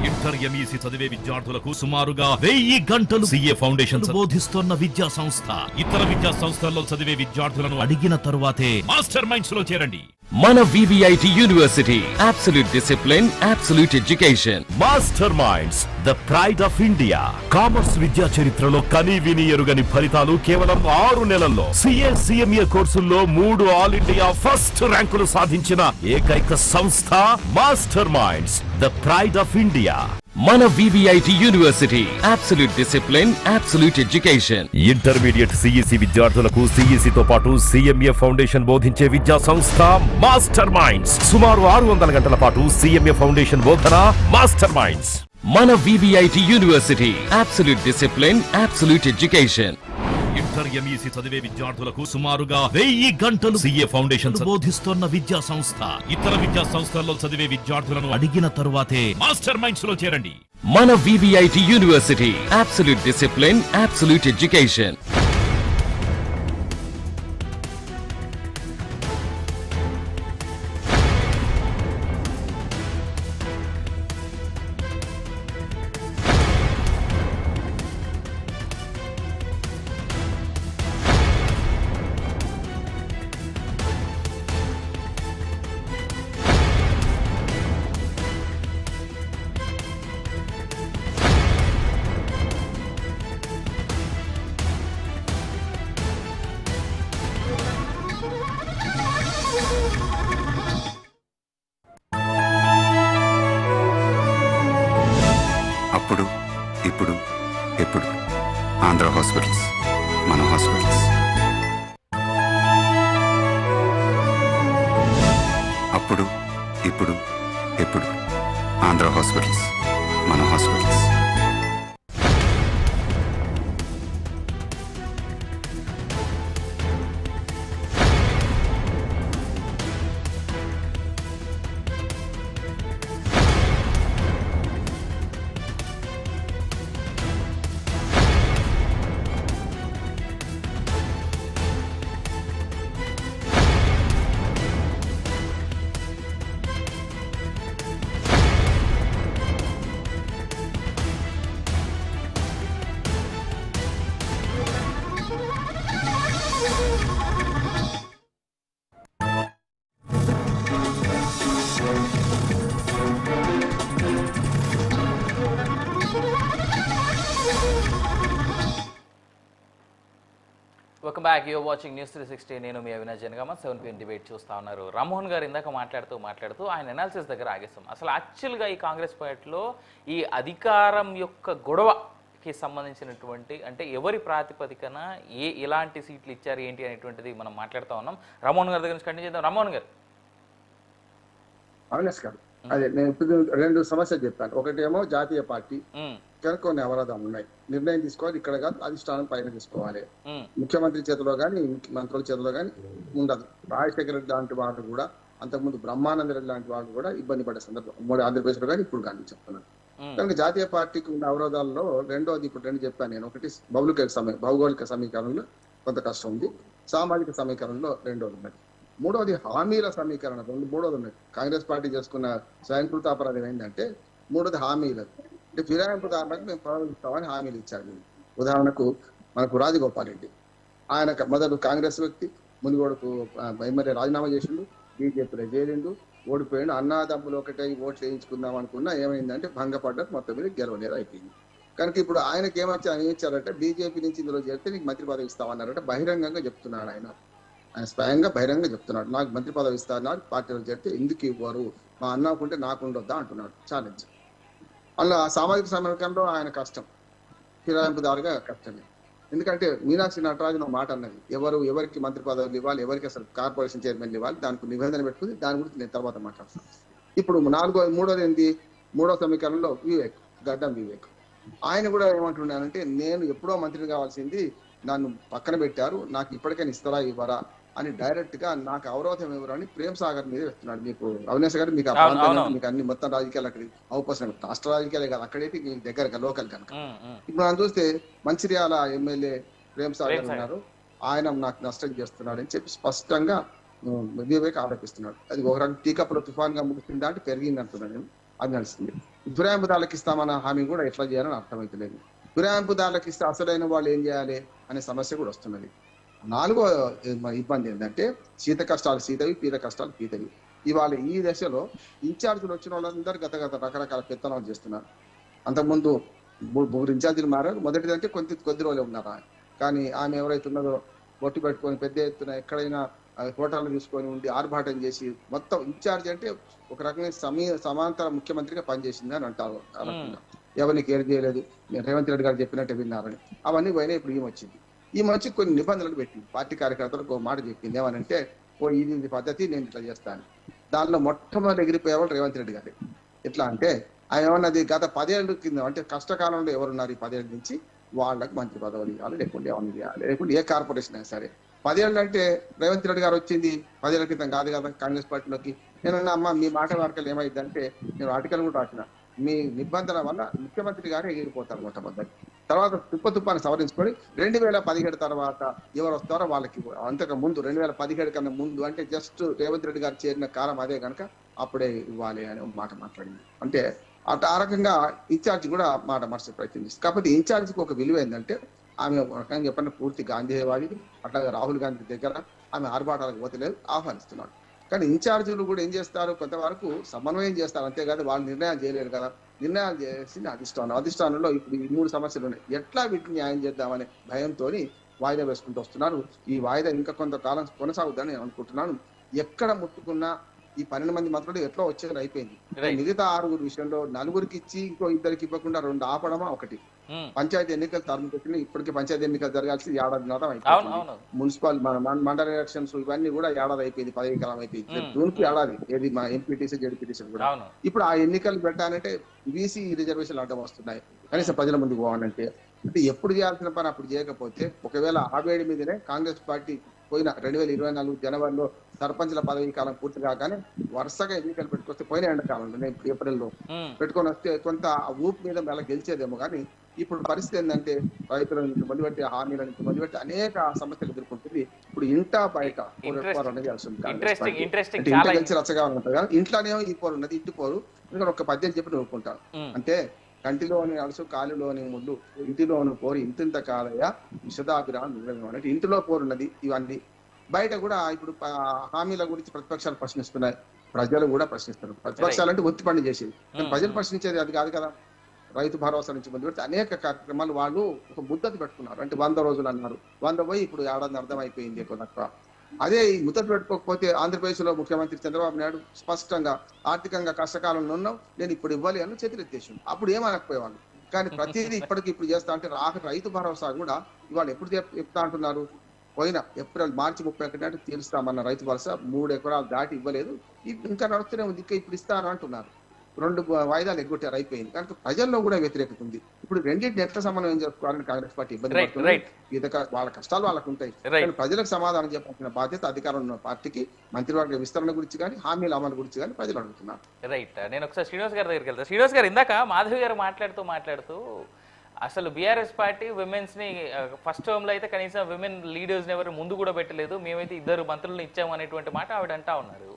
Inter, MEC చదివే విద్యార్థులకు సుమారుగా 1000 గంటలు CA foundation బోధిస్తున్న విద్యా సంస్థ. ఇతర విద్యా సంస్థల్లో చదివే విద్యార్థులను అడిగిన తరువాతే మాస్టర్ మైండ్స్ లో చేరండి. మన VVIT university, absolute discipline, absolute education. Master Minds the pride of India. Commerce విద్యా చరిత్రలో కని విని ఎరుగని ఫలితాలు కేవలం 6 నెలల్లో. సీఏ, సిఎంఏ కోర్సుల్లో 3 ఆల్ ఇండియా ఫస్ట్ ర్యాంకులు సాధించిన ఏకైక సంస్థ Master Minds the pride of India. మన VVIT university, absolute discipline, absolute education. Intermediate CEC విద్యార్థులకు సిఈసితో పాటు సిఎంఏ ఫౌండేషన్ బోధించే విద్యా సంస్థ మాస్టర్ మైండ్స్. సుమారు 600 గంటల పాటు సిఎంఏ ఫౌండేషన్ బోధన. మాస్టర్ మైండ్స్ మన VVIT university, absolute discipline, absolute education. Inter, MEC చదివే విద్యార్థులకు సుమారుగా 1000 గంటలు సీఏ ఫౌండేషన్ బోధిస్తున్న విద్యా సంస్థ. ఇతర విద్యా సంస్థల్లో చదివే విద్యార్థులను అడిగిన తరువాతే మాస్టర్ మైండ్స్ లో చేరండి. మన VVIT university, absolute discipline, absolute education. అప్పుడు, ఇప్పుడు, ఎప్పుడు. ఆంధ్ర హాస్పిటల్స్, మన హాస్పిటల్స్. అప్పుడు, ఇప్పుడు, ఎప్పుడు. ఆంధ్ర హాస్పిటల్స్, మన hospitals. Welcome back. You're watching news 360. నేను మీ అవినాష్ జనగామ. 7 PM డిబేట్ చూస్తూ ఉన్నారు. రామ్మోహన్ గారు ఇందాక మాట్లాడుతూ ఆయన అనాలిసిస్ దగ్గర ఆగేస్తాం. అసలు యాక్చువల్గా ఈ కాంగ్రెస్ పార్టీలో ఈ అధికారం యొక్క గొడవ కి సంబంధించినటువంటి అంటే ఎవరి ప్రాతిపదికన ఎలాంటి సీట్లు ఇచ్చారు ఏంటి అనేటువంటిది మనం మాట్లాడుతూ ఉన్నాం. రామ్మోహన్ గారి దగ్గర నుంచి కంటిన్యూ చేద్దాం. రామ్మోహన్ గారు. అవినాష్ గారు, అదే నేను ఇప్పుడు 2 సమస్యలు చెప్పాను. ఒకటేమో జాతీయ పార్టీ కనుక కొన్ని అవరోధాలు ఉన్నాయి, నిర్ణయం తీసుకోవాలి, ఇక్కడ కాదు అధిష్టానం పైన తీసుకోవాలి. ముఖ్యమంత్రి చేతిలో కానీ మంత్రుల చేతిలో కానీ ఉండదు. రాజశేఖర రెడ్డి లాంటి వాళ్ళు కూడా, అంతకుముందు బ్రహ్మానంద రెడ్డి లాంటి వాళ్ళు కూడా ఇబ్బంది పడే సందర్భం ఉమ్మడి ఆంధ్రప్రదేశ్లో కానీ ఇప్పుడు కానీ చెప్తున్నాను. కనుక జాతీయ పార్టీకి ఉన్న అవరోధాల్లో రెండోది ఇప్పుడు 2 చెప్పాను నేను. ఒకటి భౌగోళిక సమీకరణలో కొంత కష్టం ఉంది, సామాజిక సమీకరణలో రెండోది ఉన్నది, మూడవది హామీల సమీకరణ మూడోది ఉన్నది. కాంగ్రెస్ పార్టీ చేసుకున్న స్వయంకృత అపరాధం ఏంటంటే మూడోది హామీలు. అంటే ఫిరాయింపుదారులకు మేము ప్రారంభిస్తామని హామీలు ఇచ్చారు. ఉదాహరణకు మనకు రాజగోపాల్ రెడ్డి, ఆయన మొదలు కాంగ్రెస్ వ్యక్తి, మునుగోడుకు ఎమ్మెల్యే రాజీనామా చేసిండు, బీజేపీలో చేరిండు, ఓడిపోయిండు. అన్నాదమ్ములు ఒకటే ఓట్లు వేయించుకుందాం అనుకున్నా ఏమైందంటే భంగపడ్డకు మొత్తం మీద గెలవలేరు అయిపోయింది. కనుక ఇప్పుడు ఆయనకి ఏమని ఇచ్చారంటే బీజేపీ నుంచి ఇందులో చేరితే నీకు మంత్రి పదవి ఇస్తామన్నారంటే బహిరంగంగా చెప్తున్నాడు. ఆయన స్వయంగా బహిరంగంగా చెప్తున్నాడు, నాకు మంత్రి పదవి ఇస్తారన్నాడు, పార్టీలో చేరితే ఎందుకు ఇవ్వరు, మా అన్నాకుంటే నాకు ఉండొద్దా అంటున్నాడు. ఛాలెంజ్. అలా సామాజిక సమీకరణలో ఆయన కష్టం, ఫిరాయింపుదారుగా కష్టమే. ఎందుకంటే మీనాక్షి నటరాజన్ మాట అన్నది, ఎవరికి మంత్రి పదవులు ఇవ్వాలి, ఎవరికి అసలు కార్పొరేషన్ చైర్మన్ ఇవ్వాలి, దానికి నిబంధన పెట్టుకుంది. దాని గురించి నేను తర్వాత మాట్లాడతాను. ఇప్పుడు మూడోది ఏంటి, మూడో సమీకరణలో గడ్డం వివేక్, ఆయన కూడా ఏమంటున్నానంటే నేను ఎప్పుడో మంత్రిని కావాల్సింది, నన్ను పక్కన పెట్టారు, నాకు ఇప్పటికైనా ఇస్తారా ఇవ్వరా అని డైరెక్ట్ గా నాకు అవరోధం ఎవరని ప్రేమ్ సాగర్ మీద వేస్తున్నాడు. మీకు అవినాష్ గారు మీకు మీకు అన్ని మొత్తం రాజకీయాలు అక్కడ అవకాశం, రాష్ట్ర రాజకీయాలే కాదు, అక్కడైతే మీకు దగ్గర లోకల్ కనుక. ఇప్పుడు మనం చూస్తే మంచిర్యాల ఎమ్మెల్యే ప్రేమ్ సాగర్ ఉన్నారు, ఆయన నాకు నష్టం చేస్తున్నాడు అని చెప్పి స్పష్టంగా వివేక్ ఆరోపిస్తున్నాడు. అది ఒక రకం టీకప్పులో తుఫాన్ గా ముగిసిందా అంటే పెరిగింది అంటున్నాను నేను, అది నడుస్తుంది. ఫిరాయింపుదారులకు ఇస్తామన్న హామీ కూడా ఎట్లా చేయాలని అర్థమవుతలేదు. ఫిరాయింపుదారులకు ఇస్తే అసలైన వాళ్ళు ఏం చేయాలి అనే సమస్య కూడా వస్తున్నది. 4వ ఇబ్బంది ఏంటంటే శీత కష్టాలు శీతవి, పీత కష్టాలు పీతవి. ఇవాళ ఈ దశలో ఇన్ఛార్జీలు వచ్చిన వాళ్ళందరూ గత రకరకాల పెత్తనాలు చేస్తున్నారు. అంతకుముందు 3 ఇన్ఛార్జీలు మారారు. మొదటిదంటే కొద్ది రోజులు ఉన్నారు. కానీ ఆమె ఎవరైతే ఉన్నదో బొట్టు పెట్టుకొని పెద్ద ఎత్తున ఎక్కడైనా హోటళ్ళు తీసుకొని ఉండి ఆర్భాటం చేసి మొత్తం ఇన్ఛార్జ్ అంటే ఒక రకమైన సమాంతర ముఖ్యమంత్రిగా పనిచేసింది అని అంటారు. ఎవరిని కేర్ చేయలేదు, రేవంత్ రెడ్డి గారు చెప్పినట్టు విన్నారని. అవన్నీ పోయినా ఇప్పుడు ఈమె వచ్చి కొన్ని నిబంధనలు పెట్టింది. పార్టీ కార్యకర్తలకు ఒక మాట చెప్పింది, ఏమనంటే ఇది పద్ధతి, నేను ఇట్లా చేస్తాను. దానిలో మొట్టమొదటి ఎగిరిపోయేవాళ్ళు రేవంత్ రెడ్డి గారు. ఎట్లా అంటే ఆయన ఏమన్నది, గత 10 ఏళ్ళ కింద అంటే కష్టకాలంలో ఎవరున్నారు ఈ 10 ఏళ్ళ నుంచి వాళ్ళకి మంత్రి పదవులు ఇవ్వాలి, లేకుంటే ఏమన్నా ఇవ్వాలి, లేకుంటే ఏ కార్పొరేషన్ అయినా సరే. 10 ఏళ్ళు అంటే రేవంత్ రెడ్డి గారు వచ్చింది 10 ఏళ్ల క్రితం కాదు కదా కాంగ్రెస్ పార్టీలోకి. నేనన్నా అమ్మ మీ వార్తలు ఏమైందంటే నేను ఆర్టికల్ కూడా రాసిన, మీ నిబంధన వల్ల ముఖ్యమంత్రి గారే ఎగిరిపోతారు మొట్టమొదటి. తర్వాత తుప్పని సవరించుకొని 2017 తర్వాత ఎవరు వస్తారో వాళ్ళకి, అంతకు ముందు 2017 కన్నా ముందు అంటే జస్ట్ రేవంత్ రెడ్డి గారు చేరిన కాలం అదే కనుక అప్పుడే ఇవ్వాలి అని మాట మాట్లాడింది. అంటే ఆ రకంగా ఇన్ఛార్జ్ కూడా మాట మార్చే ప్రయత్నం చేస్తుంది. కాకపోతే ఇన్ఛార్జ్కి ఒక విలువ ఏంటంటే ఆమె ఒక రకంగా చెప్పిన పూర్తి గాంధీవాది, అట్లాగే రాహుల్ గాంధీ దగ్గర ఆమె ఆర్భాటాలకు పోతలేదు, ఆహ్వానిస్తున్నాడు. కానీ ఇన్ఛార్జీలు కూడా ఏం చేస్తారు, కొంతవరకు సమన్వయం చేస్తారు, అంతేకాదు వాళ్ళు నిర్ణయాలు చేయలేరు కదా. నిర్ణయాలు చేసింది అధిష్టానంలో ఇప్పుడు ఈ 3 సమస్యలు ఉన్నాయి. ఎట్లా వీటిని న్యాయం చేద్దామనే భయంతో వాయిదా వేసుకుంటూ వస్తున్నారు. ఈ వాయిదా ఇంకా కొంతకాలం కొనసాగుద్దని నేను అనుకుంటున్నాను. ఎక్కడ ముట్టుకున్నా ఈ 12 మంది మంత్రులు ఎట్లా వచ్చేది అయిపోయింది. మిగతా 6 విషయంలో 4కి ఇచ్చి ఇంకో 2కి ఇవ్వకుండా 2 ఆపడమా ఒకటి. పంచాయతీ ఎన్నికలు తరలిపెట్టిన ఇప్పటికీ పంచాయతీ ఎన్నికలు జరగాల్సి 1.5 ఏడాది అయిపోయింది. మున్సిపల్ మండల ఎలక్షన్స్ ఇవన్నీ కూడా 1 ఏడాది అయిపోయింది, 10 కాలం అయిపోయింది. జూన్కి ఏడాది ఏది మా ఎంపీటీసీ జడ్పీటీసీ కూడా. ఇప్పుడు ఆ ఎన్నికలు పెట్టాలంటే బీసీ రిజర్వేషన్లు అడ్డం వస్తున్నాయి. కనీసం ప్రజల ముందుకు పోవాలంటే అంటే ఎప్పుడు చేయాల్సిన పని అప్పుడు చేయకపోతే, ఒకవేళ ఆ వేడి మీదనే కాంగ్రెస్ పార్టీ పోయిన 2024 జనవరిలో సర్పంచ్ల పదవీ కాలం పూర్తి కాగానే వరుసగా ఎన్నికలు పెట్టుకొస్తే, పోయిన ఎండాకాలంలో ఏప్రిల్లో పెట్టుకొని వస్తే కొంత ఊపు మీద మళ్ళీ గెలిచేదేమో. కానీ ఇప్పుడు పరిస్థితి ఏంటంటే రైతులను మొదలుపెట్టి హామీలను మొదలుపెట్టి అనేక సమస్యలు ఎదుర్కొంటుంది. ఇప్పుడు ఇంటా బయట అనేది గెలిచి రచ్చగా ఉంటుంది కదా, ఇంట్లోనేమో ఈ పోరు ఉన్నది, ఇంటి పోరు. ఎందుకంటే ఒక 10 చెప్పి నవ్వుకుంటాను. అంటే కంటిలోని అలసు కాలులోని ముళ్ళు, ఇంటిలోని పోరు ఇంతింత కాలయ్య విశదాభిరామం అంటే ఇంటిలో పోరున్నది. ఇవన్నీ బయట కూడా ఇప్పుడు హామీల గురించి ప్రతిపక్షాలు ప్రశ్నిస్తున్నాయి, ప్రజలు కూడా ప్రశ్నిస్తున్నారు. ప్రతిపక్షాలు అంటే ఒత్తి పని చేసేది, ప్రజలు ప్రశ్నించేది అది కాదు కదా. రైతు భరోసా నుంచి మొదలుపెట్టి అనేక కార్యక్రమాలు వాళ్ళు ఒక ముద్దతి పెట్టుకున్నారు. అంటే 100 రోజులు అన్నారు, 100 పోయి ఇప్పుడు ఏడాది అర్థం అయిపోయింది ఎక్కువ తక్కువ. అదే ఈ ముద్దతి పెట్టుకోకపోతే ఆంధ్రప్రదేశ్ లో ముఖ్యమంత్రి చంద్రబాబు నాయుడు స్పష్టంగా ఆర్థికంగా కష్టకాలంలో ఉన్నాం, నేను ఇప్పుడు ఇవ్వాలి అని చేతులెత్తేసాడు. అప్పుడు ఏమనకపోయేవాళ్ళు. కానీ ప్రతిదీ ఇప్పటికి ఇప్పుడు చేస్తా అంటే రైతు భరోసా కూడా ఇవాళ ఎప్పుడు చెప్తా అంటున్నారు, పోయిన మార్చి 31 నాటి తీరుస్తామన్న రైతు భరోసా 3 ఎకరాలు దాటి ఇవ్వలేదు, ఇంకా నడుస్తూనే ఉంది, ఇంకా ఇప్పుడు ఇస్తారు అంటున్నారు. 2 వాయిదాలు ఎగ్గొట్టారు, అయిపోయింది. కనుక ప్రజల్లో కూడా వ్యతిరేకత ఉంది. ఇప్పుడు రెండింటిని ఎట్లా సమన్వయం చేసుకోవాలని కాంగ్రెస్ పార్టీ ఇబ్బంది పడుతుంది. వాళ్ళ కష్టాలు వాళ్ళకు ఉంటాయి, కానీ ప్రజలకు సమాధానం చెప్పాల్సిన బాధ్యత అధికారం ఉన్న పార్టీకి మంత్రివర్గ విస్తరణ గురించి కానీ హామీల అమలు గురించి కానీ ప్రజలు అడుగుతున్నారు. రైట్, నేను ఒకసారి శ్రీనివాస్ గారి దగ్గరికి వెళ్తాను. శ్రీనివాస్ గారు, ఇందాక మాధవి గారు మాట్లాడుతూ అసలు బీఆర్ఎస్ పార్టీ విమెన్స్ ని ఫస్ట్ టర్మ్ లో అయితే కనీసం విమెన్ లీడర్స్ ఎవరు ముందు కూడా పెట్టలేదు, మేమైతే 2 మంత్రులను ఇచ్చాము అనేటువంటి మాట ఆవిడ అంటా ఉన్నారు.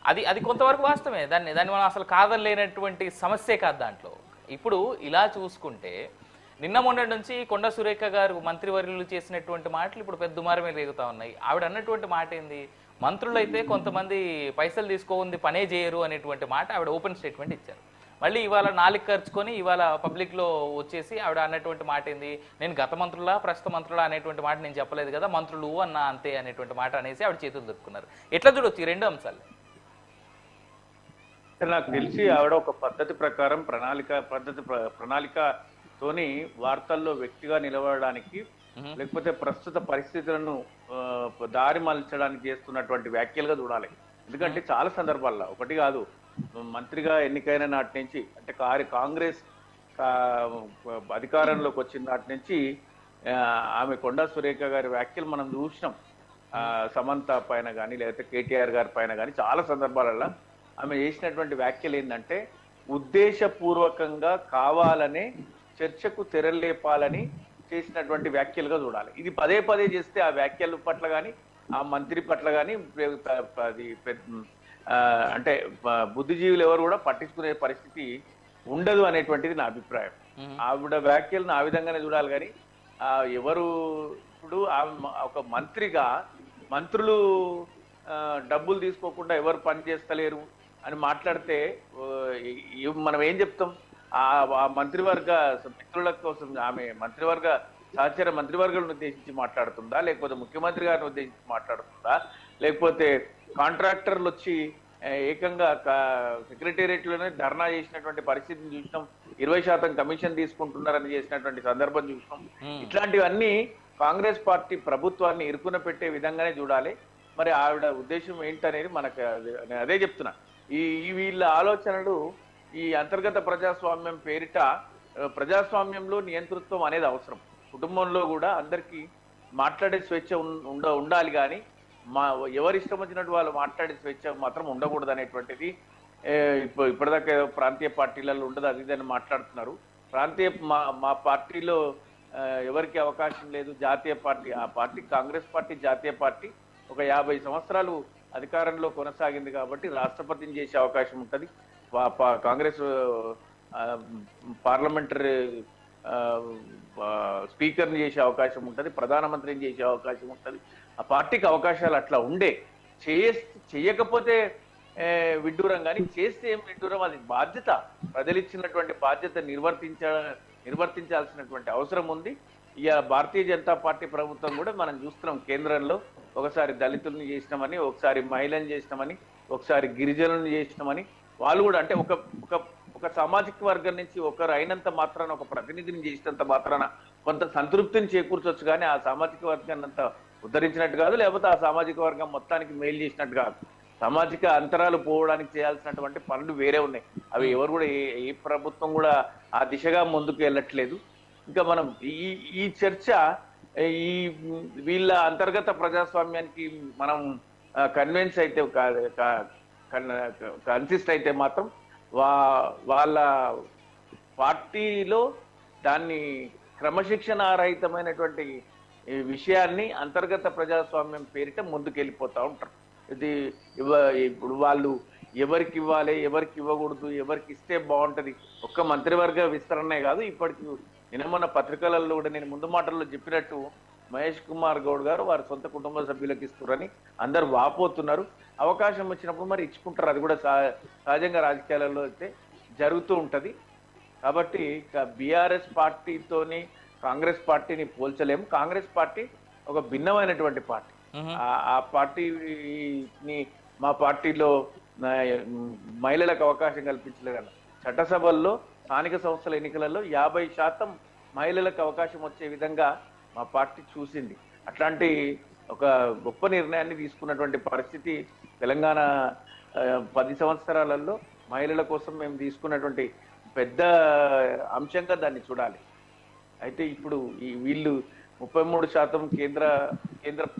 అది కొంతవరకు వాస్తవమే, దాన్ని మనం అసలు కాదనలేనటువంటి సమస్యే కాదు దాంట్లో. ఇప్పుడు ఇలా చూసుకుంటే నిన్న మొన్నటి నుంచి కొండా సురేఖ గారు మంత్రివర్యులు చేసినటువంటి మాటలు ఇప్పుడు పెద్ద దుమారమే రేగుతా ఉన్నాయి. ఆవిడ అన్నటువంటి మాట ఏంది, మంత్రులు అయితే కొంతమంది పైసలు తీసుకోంది పనే చేయరు అనేటువంటి మాట ఆవిడ ఓపెన్ స్టేట్మెంట్ ఇచ్చారు. మళ్ళీ ఇవాళ 4 ఖర్చుకొని ఇవాళ పబ్లిక్లో వచ్చేసి ఆవిడ అన్నటువంటి మాట ఏంది, నేను గత మంత్రులా ప్రస్తుత మంత్రులా అనేటువంటి మాట నేను చెప్పలేదు కదా, మంత్రులు అన్న అంతే అనేటువంటి మాట అనేసి ఆవిడ చేతులు దొరుకుతున్నారు. ఎట్లా చూడొచ్చు ఈ 2 అంశాలు? నాకు తెలిసి ఆవిడ ఒక పద్ధతి ప్రకారం ప్రణాళికతోని వార్తల్లో వ్యక్తిగా నిలబడడానికి లేకపోతే ప్రస్తుత పరిస్థితులను దారి మలచడానికి చేస్తున్నటువంటి వ్యాఖ్యలుగా చూడాలి. ఎందుకంటే చాలా సందర్భాల్లో, ఒకటి కాదు, మంత్రిగా ఎన్నికైన నాటి నుంచి అంటే కాంగ్రెస్ అధికారంలోకి వచ్చిన నాటి నుంచి ఆమె కొండా సురేఖ గారి వ్యాఖ్యలు మనం చూసినాం. సమంత పైన కానీ లేకపోతే కేటీఆర్ గారి పైన కానీ చాలా సందర్భాలలో ఆమె చేసినటువంటి వ్యాఖ్యలు ఏంటంటే ఉద్దేశపూర్వకంగా కావాలనే చర్చకు తెరలేపాలని చేసినటువంటి వ్యాఖ్యలుగా చూడాలి. ఇది పదే పదే చేస్తే ఆ వ్యాఖ్యల పట్ల కానీ ఆ మంత్రి పట్ల కానీ అది అంటే బుద్ధిజీవులు ఎవరు కూడా పట్టించుకునే పరిస్థితి ఉండదు అనేటువంటిది నా అభిప్రాయం. ఆవిడ వ్యాఖ్యలను ఆ విధంగానే చూడాలి. కానీ ఎవరు ఇప్పుడు ఒక మంత్రిగా మంత్రులు డబ్బులు తీసుకోకుండా ఎవరు పని చేస్తలేరు అని మాట్లాడితే మనం ఏం చెప్తాం? ఆ మంత్రివర్గ మిత్రుల కోసం ఆమె మంత్రివర్గ సహచర మంత్రివర్గాలను ఉద్దేశించి మాట్లాడుతుందా, లేకపోతే ముఖ్యమంత్రి గారిని ఉద్దేశించి మాట్లాడుతుందా, లేకపోతే కాంట్రాక్టర్లు వచ్చి ఏకంగా సెక్రటేరియట్లోనే ధర్నా చేసినటువంటి పరిస్థితిని చూసినాం. 20% కమిషన్ తీసుకుంటున్నారని చేసినటువంటి సందర్భం చూసినాం. ఇట్లాంటివన్నీ కాంగ్రెస్ పార్టీ ప్రభుత్వాన్ని ఇరుకున పెట్టే విధంగానే చూడాలి. మరి ఆవిడ ఉద్దేశం ఏంటనేది మనకు అదే చెప్తున్నా. వీళ్ళ ఆలోచనలు ఈ అంతర్గత ప్రజాస్వామ్యం పేరిట ప్రజాస్వామ్యంలో నియంతృత్వం అనేది అవసరం. కుటుంబంలో కూడా అందరికీ మాట్లాడే స్వేచ్ఛ ఉండాలి, కానీ ఎవరి ఇష్టం వచ్చినట్టు వాళ్ళు మాట్లాడే స్వేచ్ఛ మాత్రం ఉండకూడదు అనేటువంటిది ఇప్పటిదాకా ప్రాంతీయ పార్టీలలో ఉండదు, అది ఇదని మాట్లాడుతున్నారు. మా పార్టీలో ఎవరికి అవకాశం లేదు, జాతీయ పార్టీ, ఆ పార్టీ కాంగ్రెస్ పార్టీ జాతీయ పార్టీ ఒక 50 సంవత్సరాలు అధికారంలో కొనసాగింది కాబట్టి రాష్ట్రపతిని చేసే అవకాశం ఉంటుంది, కాంగ్రెస్ పార్లమెంటరీ స్పీకర్ని చేసే అవకాశం ఉంటుంది, ప్రధానమంత్రిని చేసే అవకాశం ఉంటుంది. ఆ పార్టీకి అవకాశాలు అట్లా ఉండే. చేయకపోతే విడ్డూరం, కానీ చేస్తే ఏం విడ్డూరం? అది బాధ్యత, ప్రజలు ఇచ్చినటువంటి బాధ్యత నిర్వర్తించాల్సినటువంటి అవసరం ఉంది. ఇక భారతీయ జనతా పార్టీ ప్రభుత్వం కూడా మనం చూస్తున్నాం, కేంద్రంలో ఒకసారి దళితుల్ని చేసినామని, ఒకసారి మహిళలను చేసినామని, ఒకసారి గిరిజనులను చేసినామని, వాళ్ళు కూడా అంటే ఒక సామాజిక వర్గం నుంచి ఒకరు అయినంత మాత్రాన, ఒక ప్రతినిధిని చేసినంత మాత్రాన కొంత సంతృప్తిని చేకూర్చొచ్చు, కానీ ఆ సామాజిక వర్గాన్ని అంతా ఉద్ధరించినట్టు కాదు, లేకపోతే ఆ సామాజిక వర్గం మొత్తానికి మేలు చేసినట్టు కాదు. సామాజిక అంతరాలు పోవడానికి చేయాల్సినటువంటి పనులు వేరే ఉన్నాయి. అవి ఎవరు కూడా ఏ ప్రభుత్వం కూడా ఆ దిశగా ముందుకు వెళ్ళట్లేదు. ఇంకా మనం ఈ చర్చ వీళ్ళ అంతర్గత ప్రజాస్వామ్యానికి మనం కన్విన్స్ అయితే కన్సిస్ట్ అయితే మాత్రం వాళ్ళ పార్టీలో దాన్ని క్రమశిక్షణారహితమైనటువంటి విషయాన్ని అంతర్గత ప్రజాస్వామ్యం పేరిట ముందుకెళ్ళిపోతూ ఉంటారు. ఇది ఇప్పుడు వాళ్ళు ఎవరికి ఇవ్వాలి, ఎవరికి ఇవ్వకూడదు, ఎవరికి ఇస్తే బాగుంటుంది, ఒక్క మంత్రివర్గ విస్తరణే కాదు. ఇప్పటికి నిన్న పత్రికలలో కూడా నేను ముందు మాటల్లో చెప్పినట్టు మహేష్ కుమార్ గౌడ్ గారు వారి సొంత కుటుంబ సభ్యులకు ఇస్తున్నారని అందరు వాపోతున్నారు. అవకాశం వచ్చినప్పుడు మరి ఇచ్చుకుంటారు, అది కూడా సహజంగా రాజకీయాలలో అయితే జరుగుతూ ఉంటుంది. కాబట్టి బీఆర్ఎస్ పార్టీతోని కాంగ్రెస్ పార్టీని పోల్చలేము. కాంగ్రెస్ పార్టీ ఒక భిన్నమైనటువంటి పార్టీ. ఆ పార్టీని మా పార్టీలో మహిళలకు అవకాశం కల్పించలేదు. చట్టసభల్లో స్థానిక సంస్థల ఎన్నికలలో 50% మహిళలకు అవకాశం వచ్చే విధంగా మా పార్టీ చూసింది. అట్లాంటి ఒక గొప్ప నిర్ణయాన్ని తీసుకున్నటువంటి పరిస్థితి తెలంగాణ 10 సంవత్సరాలలో మహిళల కోసం మేము తీసుకున్నటువంటి పెద్ద అంశంగా దాన్ని చూడాలి. అయితే ఇప్పుడు వీళ్ళు 33% కేంద్రం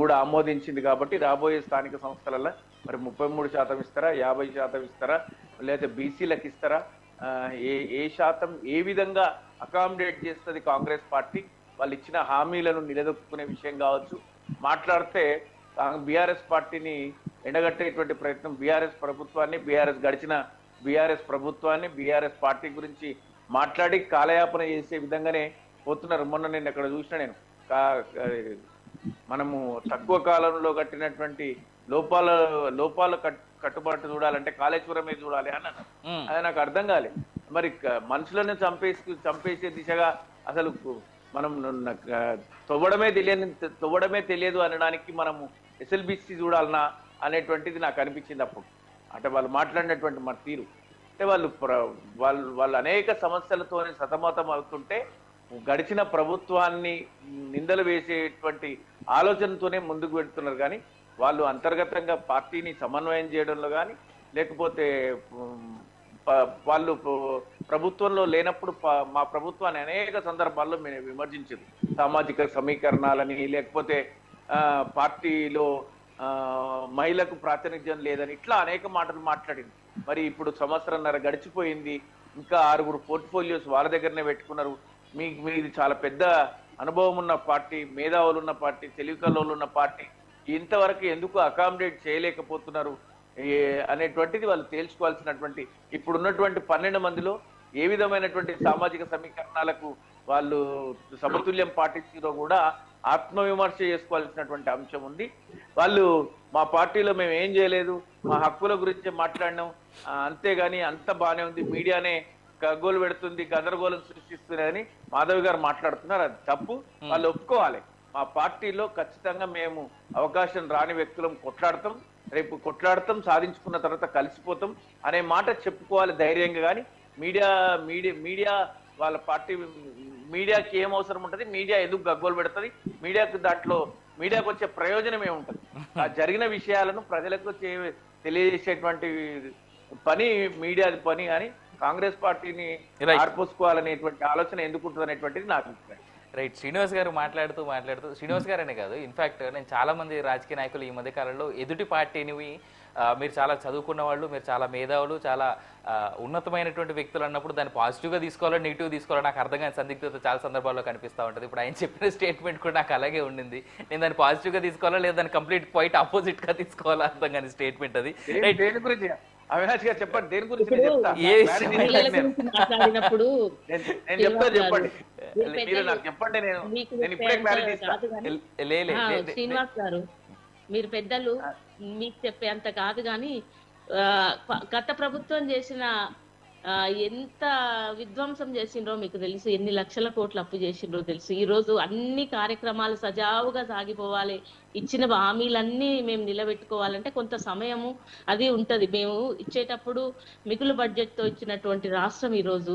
కూడా ఆమోదించింది కాబట్టి రాబోయే స్థానిక సంస్థలలో మరి 33% ఇస్తారా, 50% ఇస్తారా, లేదా బీసీలకు ఇస్తారా, ఏ శాతం ఏ విధంగా అకామిడేట్ చేస్తుంది కాంగ్రెస్ పార్టీ? వాళ్ళు ఇచ్చిన హామీలను నిలదొక్కునే విషయం కావచ్చు. మాట్లాడితే బీఆర్ఎస్ పార్టీని ఎండగట్టేటువంటి ప్రయత్నం, బీఆర్ఎస్ ప్రభుత్వాన్ని, బీఆర్ఎస్ ప్రభుత్వాన్ని, బీఆర్ఎస్ పార్టీ గురించి మాట్లాడి కాలయాపన చేసే విధంగానే పోతున్నారు. మొన్న నేను అక్కడ చూసిన, నేను మనము తక్కువ కాలంలో కట్టినటువంటి లోపాల కట్టుబాటు చూడాలంటే కాళేశ్వరమే చూడాలి అని అన్నారు. అది నాకు అర్థం కాలే. మరి మనుషులను చంపేసే దిశగా అసలు మనం తవ్వడమే తెలియదు అనడానికి మనము ఎస్ఎల్బిసి చూడాలనా అనేటువంటిది నాకు అనిపించింది అప్పుడు. అంటే వాళ్ళు మాట్లాడినటువంటి మన తీరు, అంటే వాళ్ళు అనేక సమస్యలతో సతమతం అవుతుంటే గడిచిన ప్రభుత్వాన్ని నిందలు వేసేటువంటి ఆలోచనతోనే ముందుకు వెళ్తున్నారు. కానీ వాళ్ళు అంతర్గతంగా పార్టీని సమన్వయం చేయడంలో కానీ, లేకపోతే వాళ్ళు ప్రభుత్వంలో లేనప్పుడు మా ప్రభుత్వాన్ని అనేక సందర్భాల్లో మేము విమర్శించారు. సామాజిక సమీకరణాలని, లేకపోతే పార్టీలో మహిళకు ప్రాతినిధ్యం లేదని, ఇట్లా అనేక మాటలు మాట్లాడింది. మరి ఇప్పుడు 1.5 సంవత్సరం గడిచిపోయింది, ఇంకా 6 పోర్ట్ఫోలియోస్ వాళ్ళ దగ్గరనే పెట్టుకున్నారు. మీది చాలా పెద్ద అనుభవం ఉన్న పార్టీ, మేధావులు ఉన్న పార్టీ, తెలివికల్లోలు ఉన్న పార్టీ, ఇంతవరకు ఎందుకు అకామిడేట్ చేయలేకపోతున్నారు అనేటువంటిది వాళ్ళు తేల్చుకోవాల్సినటువంటి, ఇప్పుడున్నటువంటి 12 మందిలో ఏ విధమైనటువంటి సామాజిక సమీకరణాలకు వాళ్ళు సమతుల్యం పాటించారో కూడా ఆత్మవిమర్శ చేసుకోవాల్సినటువంటి అంశం ఉంది. వాళ్ళు మా పార్టీలో మేము ఏం చేయలేదు, మా హక్కుల గురించి మాట్లాడినాం, అంతేగాని అంత బాగానే ఉంది, మీడియానే గగ్గోలు పెడుతుంది, గందరగోళం సృష్టిస్తుందని మాధవి గారు మాట్లాడుతున్నారు. అది తప్పు, వాళ్ళు ఒప్పుకోవాలి. మా పార్టీలో ఖచ్చితంగా మేము అవకాశం రాని వ్యక్తులం కొట్లాడతాం, రేపు కొట్లాడతాం, సాధించుకున్న తర్వాత కలిసిపోతాం అనే మాట చెప్పుకోవాలి ధైర్యంగా. కానీ మీడియా వాళ్ళ పార్టీ మీడియాకి ఏం అవసరం ఉంటుంది, మీడియా ఎందుకు గగ్గోలు పెడుతుంది, మీడియాకు వచ్చే ప్రయోజనం ఏముంటుంది? ఆ జరిగిన విషయాలను ప్రజలకు తెలియజేసేటువంటి పని మీడియాది పని. కానీ కాంగ్రెస్ పార్టీని ఆర్పోసుకోవాలనేటువంటి ఆలోచన ఎందుకు ఉంటుంది అనేటువంటిది నాకు అభిప్రాయం. రైట్. శ్రీనివాస్ గారు మాట్లాడుతూ శ్రీనివాస్ గారనే కాదు, ఇన్ఫాక్ట్ నేను చాలా మంది రాజకీయ నాయకులు ఈ మధ్య కాలంలో ఎదుటి పార్టీని మీరు చాలా చదువుకున్న వాళ్ళు, మీరు చాలా మేధావులు, చాలా ఉన్నతమైనటువంటి వ్యక్తులు అన్నప్పుడు దాన్ని పాజిటివ్గా తీసుకోవాలో నెగిటివ్ తీసుకోవాలో నాకు అర్థం కాని సందిగ్ధత చాలా సందర్భాల్లో కనిపిస్తూ ఉంటుంది. ఇప్పుడు ఆయన చెప్పిన స్టేట్మెంట్ కూడా నాకు అలాగే ఉండింది. నేను దాన్ని పాజిటివ్గా తీసుకోవాలా లేదా దాన్ని కంప్లీట్ క్వైట్ ఆపోజిట్గా తీసుకోవాలా అర్థం కాని స్టేట్మెంట్ అది. దేని గురించి అవినాష్ గారు చెప్పండి, దేని గురించి మాట్లాడినప్పుడు చెప్పండి, శ్రీనివాస్ గారు మీరు పెద్దలు, మీకు చెప్పే అంత కాదు. కానీ గత ప్రభుత్వం చేసిన ఎంత విధ్వంసం చేసిండ్రో మీకు తెలుసు, ఎన్ని లక్షల కోట్లు అప్పు చేసిండ్రో తెలుసు. ఈ రోజు అన్ని కార్యక్రమాలు సజావుగా సాగిపోవాలి, ఇచ్చిన హామీలన్నీ మేము నిలబెట్టుకోవాలంటే కొంత సమయము అది ఉంటది. మేము ఇచ్చేటప్పుడు మిగులు బడ్జెట్ తో ఇచ్చినటువంటి రాష్ట్రం ఈ రోజు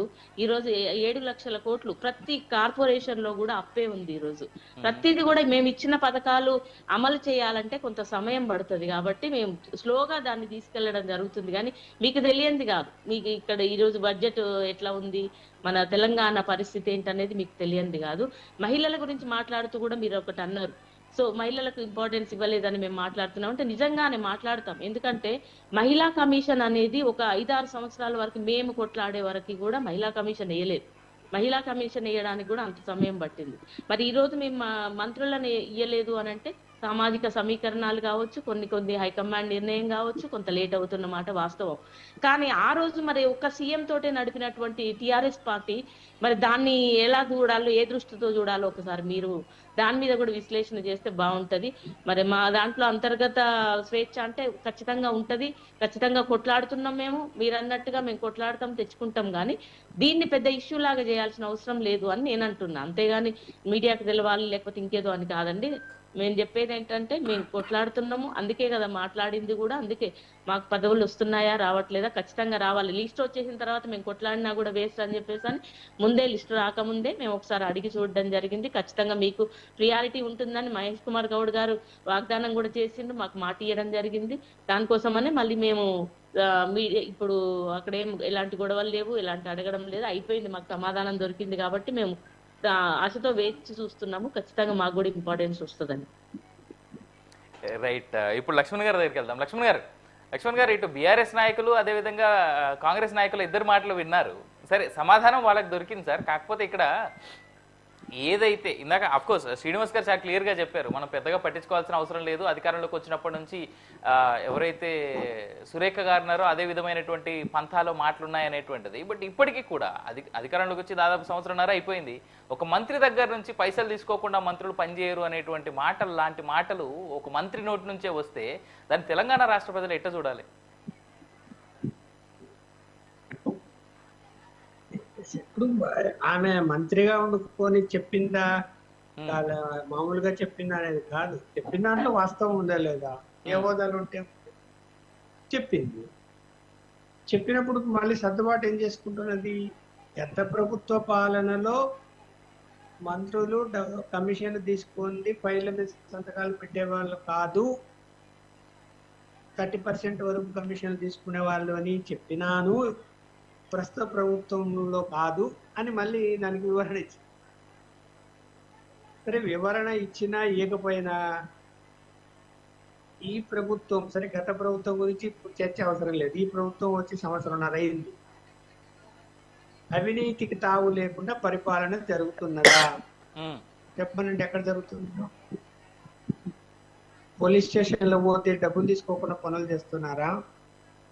7 లక్షల కోట్లు ప్రతి కార్పొరేషన్ లో కూడా అప్పే ఉంది. ఈ రోజు ప్రతిది కూడా మేము ఇచ్చిన పథకాలు అమలు చేయాలంటే కొంత సమయం పడుతుంది. కాబట్టి మేము స్లోగా దాన్ని తీసుకెళ్లడం జరుగుతుంది. కానీ మీకు తెలియంది కాదు, మీకు ఇక్కడ ఈ రోజు బడ్జెట్ ఎట్లా ఉంది, మన తెలంగాణ పరిస్థితి ఏంటనేది మీకు తెలియంది కాదు. మహిళల గురించి మాట్లాడుతూ కూడా మీరు ఒకటి అన్నారు, సో మహిళలకు ఇంపార్టెన్స్ ఇవ్వలేదని మేము మాట్లాడుతున్నాం అంటే నిజంగానే మాట్లాడతాం. ఎందుకంటే మహిళా కమిషన్ అనేది ఒక 5-6 సంవత్సరాల వరకు మేము కొట్లాడే వరకు కూడా మహిళా కమిషన్ వేయలేదు. మహిళా కమిషన్ వేయడానికి కూడా అంత సమయం పట్టింది. మరి ఈ రోజు మేము మంత్రులను ఇయ్యలేదు అని అంటే సామాజిక సమీకరణాలు కావచ్చు, కొన్ని హైకమాండ్ నిర్ణయం కావచ్చు, కొంత లేట్ అవుతున్న మాట వాస్తవం. కానీ ఆ రోజు మరి ఒక సీఎం తోటే నడిపినటువంటి టిఆర్ఎస్ పార్టీ మరి దాన్ని ఎలా చూడాలో, ఏ దృష్టితో చూడాలో ఒకసారి మీరు దాని మీద కూడా విశ్లేషణ చేస్తే బాగుంటది. మరి మా దాంట్లో అంతర్గత స్వేచ్ఛ అంటే ఖచ్చితంగా ఉంటది, ఖచ్చితంగా కొట్లాడుతున్నాం మేము. మీరు అన్నట్టుగా మేము కొట్లాడతాం, తెచ్చుకుంటాం. కానీ దీన్ని పెద్ద ఇష్యూ లాగా చేయాల్సిన అవసరం లేదు అని నేను అంటున్నా. అంతేగాని మీడియాకు తెలవాలి లేకపోతే ఇంకేదో అని కాదండి. మేము చెప్పేది ఏంటంటే మేము కొట్లాడుతున్నాము, అందుకే కదా మాట్లాడింది కూడా, అందుకే మాకు పదవులు వస్తున్నాయా రావట్లేదా, ఖచ్చితంగా రావాలి. లిస్ట్ వచ్చేసిన తర్వాత మేము కొట్లాడినా కూడా వేస్ట్ అని చెప్పేసి అని ముందే లిస్ట్ రాకముందే మేము ఒకసారి అడిగి చూడడం జరిగింది. ఖచ్చితంగా మీకు ప్రియారిటీ ఉంటుందని మహేష్ కుమార్ గౌడ్ గారు వాగ్దానం కూడా చేసిండు, మాకు మాట ఇవ్వడం జరిగింది. దానికోసమనే మళ్ళీ మేము ఇప్పుడు అక్కడేం ఎలాంటి గొడవలు లేవు, ఎలాంటి అడగడం లేదు, అయిపోయింది, మాకు సమాధానం దొరికింది కాబట్టి మేము ఆశతో వేచి చూస్తున్నాము. ఖచ్చితంగా మాకు కూడా ఇంపార్టెన్స్ వస్తుందని. రైట్, ఇప్పుడు లక్ష్మణ్ గారి దగ్గరికి వెళ్దాం. లక్ష్మణ్ గారు ఇటు బీఆర్ఎస్ నాయకులు అదేవిధంగా కాంగ్రెస్ నాయకులు ఇద్దరు మాటలు విన్నారు. సరే, సమాధానం వాళ్ళకి దొరికింది సార్. కాకపోతే ఇక్కడ ఏదైతే ఇందాక అఫ్కోర్స్ శ్రీనివాస్ గారు చాలా క్లియర్గా చెప్పారు, మనం పెద్దగా పట్టించుకోవాల్సిన అవసరం లేదు, అధికారంలోకి వచ్చినప్పటి నుంచి ఎవరైతే సురేఖ గారు ఉన్నారో అదే విధమైనటువంటి పంథాలో మాటలున్నాయనేటువంటిది. బట్ ఇప్పటికీ కూడా అధికారంలోకి వచ్చి దాదాపు సంవత్సరంన్నర అయిపోయింది. ఒక మంత్రి దగ్గర నుంచి పైసలు తీసుకోకుండా మంత్రులు పనిచేయరు అనేటువంటి మాటలు లాంటి మాటలు ఒక మంత్రి నోటి నుంచే వస్తే దాన్ని తెలంగాణ రాష్ట్ర ప్రజలు ఎట్లా చూడాలి? ఇప్పుడు ఆమె మంత్రిగా ఉండుకొని చెప్పిందా మామూలుగా చెప్పిందా అనేది కాదు, చెప్పిన దాంట్లో వాస్తవం ఉందా లేదా, ఏ హోదాలు ఉంటే చెప్పింది. చెప్పినప్పుడు మళ్ళీ సర్దుబాటు ఏం చేసుకుంటున్నది, గత ప్రభుత్వ పాలనలో మంత్రులు కమిషన్ తీసుకొని ఫైళ్ళ మీద సంతకాలు పెట్టేవాళ్ళు కాదు, 30% వరకు కమిషన్లు తీసుకునే వాళ్ళు అని చెప్పినాను, ప్రస్తుత ప్రభుత్వంలో కాదు అని మళ్ళీ దానికి వివరణ ఇచ్చింది. సరే, వివరణ ఇచ్చినా ఇవ్వకపోయినా ఈ ప్రభుత్వం, సరే గత ప్రభుత్వం గురించి చర్చ అవసరం లేదు, ఈ ప్రభుత్వం వచ్చి సంవత్సరంన్నర అయింది, అవినీతికి తావు లేకుండా పరిపాలన జరుగుతున్నదా చెప్పనండి, ఎక్కడ జరుగుతుందో? పోలీస్ స్టేషన్ లో పోతే డబ్బులు తీసుకోకుండా పనులు చేస్తున్నారా?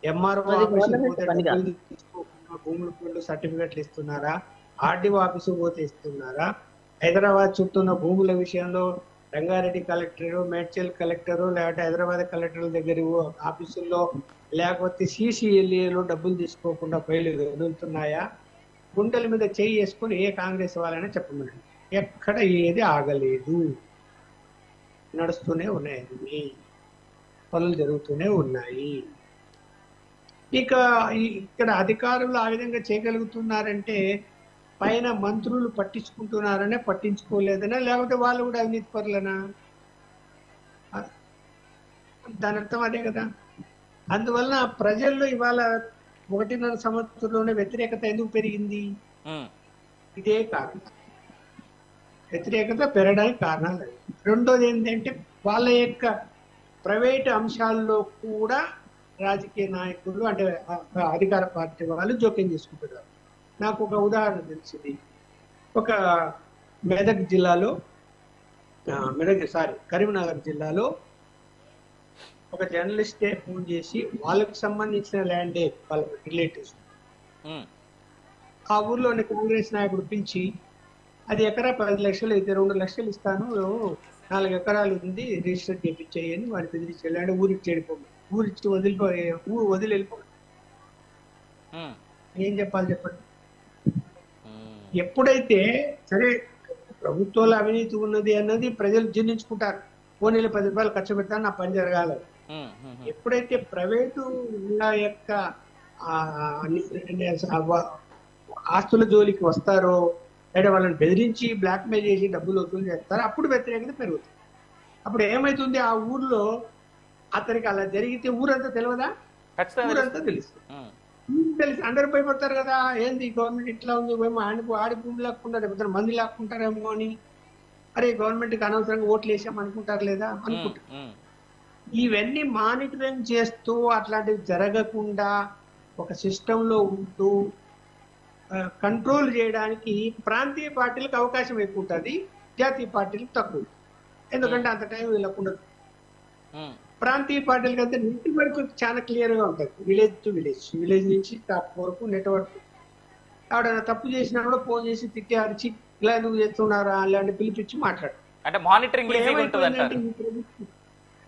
ఎంఆర్ఓ ఆఫీస్ పోతే డబ్బులు తీసుకోకుండా భూములు సర్టిఫికెట్లు ఇస్తున్నారా? ఆర్డీఓ ఆఫీసు పోతే ఇస్తున్నారా? హైదరాబాద్ చుట్టూన్న భూముల విషయంలో రంగారెడ్డి కలెక్టరు, మేడ్చల్ కలెక్టరు, లేకపోతే హైదరాబాద్ కలెక్టర్ దగ్గర ఆఫీసుల్లో, లేకపోతే సిసిఎల్ఏలో డబ్బులు తీసుకోకుండా ఫైలు వదులుతున్నాయా? గుండెల మీద చేయి వేసుకుని ఏ కాంగ్రెస్ వాళ్ళైనా చెప్పమనండి, ఎక్కడ ఏది ఆగలేదు, నడుస్తూనే ఉన్నాయి, పనులు జరుగుతూనే ఉన్నాయి. ఇక ఇక్కడ అధికారులు ఆ విధంగా చేయగలుగుతున్నారంటే పైన మంత్రులు పట్టించుకుంటున్నారనే, పట్టించుకోలేదనా, లేకపోతే వాళ్ళు కూడా అవినీతి పరులనా? దాని అర్థం అదే కదా. అందువల్ల ప్రజల్లో ఇవాళ 1.5 సంవత్సరంలోనే వ్యతిరేకత ఎందుకు పెరిగింది? ఇదే కారణం, వ్యతిరేకత పెరగడానికి కారణాలు. రెండోది ఏంటంటే వాళ్ళ యొక్క ప్రైవేట్ అంశాల్లో కూడా రాజకీయ నాయకులు అంటే అధికార పార్టీ వాళ్ళు జోక్యం చేసుకుంటున్నారు. నాకు ఒక ఉదాహరణ తెలిసింది. ఒక మెదక్ జిల్లాలో కరీంనగర్ జిల్లాలో ఒక జర్నలిస్టే ఫోన్ చేసి వాళ్ళకి సంబంధించిన ల్యాండే వాళ్ళ రిలేటివ్స్ ఆ ఊర్లోని కాంగ్రెస్ నాయకుడు పిలిచి, అది ఎకరా 10 లక్షలు అయితే 2 లక్షలు ఇస్తాను, 4 ఎకరాలు ఉంది, రిజిస్టర్ చేయించేయని వాడిని బెదిరించి ల్యాండ్ ఊరికి చెడిపోయి, ఊరిచ్చి వదిలి వెళ్ళిపో. ఏం చెప్పాలి చెప్పండి? ఎప్పుడైతే సరే ప్రభుత్వంలో అవినీతి ఉన్నది అన్నది ప్రజలు జీర్ణించుకుంటారు, పోనీలు 10 రూపాయలు ఖర్చు పెడతాను, నా పని జరగాలి. ఎప్పుడైతే ప్రైవేటు యొక్క ఆస్తుల జోలికి వస్తారో, లేదా వాళ్ళని బెదిరించి బ్లాక్మెయిల్ చేసి డబ్బులు వసూలు చేస్తారో, అప్పుడు వ్యతిరేకత పెరుగుతుంది. అప్పుడు ఏమైతుంది, ఆ ఊర్లో అతనికి అలా జరిగితే ఊరంతా తెలియదా? ఊరంతా తెలుస్తుంది. తెలిసి అందరూ భయపడతారు కదా, ఏంది గవర్నమెంట్ ఇట్లా ఉంది, ఏమో ఆడి భూమి లాక్కుంటారు, ఇద్దరు మంది లాక్కుంటారేమో అని, అరే గవర్నమెంట్కి అనవసరంగా ఓట్లు వేసామనుకుంటారు లేదా అనుకుంటారు. ఇవన్నీ మానిటరింగ్ చేస్తూ అట్లాంటివి జరగకుండా ఒక సిస్టంలో ఉంటూ కంట్రోల్ చేయడానికి ప్రాంతీయ పార్టీలకు అవకాశం ఎక్కువ ఉంటుంది, జాతీయ పార్టీలకు తక్కువ. ఎందుకంటే అంత టైం వీళ్ళకు ఉండదు. ప్రాంతీయ పార్టీలకి అయితే నెట్వర్క్ చాలా క్లియర్ గా ఉంటుంది, విలేజ్ టు విలేజ్, విలేజ్ నుంచి టాప్ వరకు నెట్వర్క్. ఎవడైనా తప్పు చేసినా కూడా ఫోన్ చేసి తిట్టి అరిచి ఇలా ఎందుకు చేస్తున్నారా అలాంటి పిలిపించి మాట్లాడు.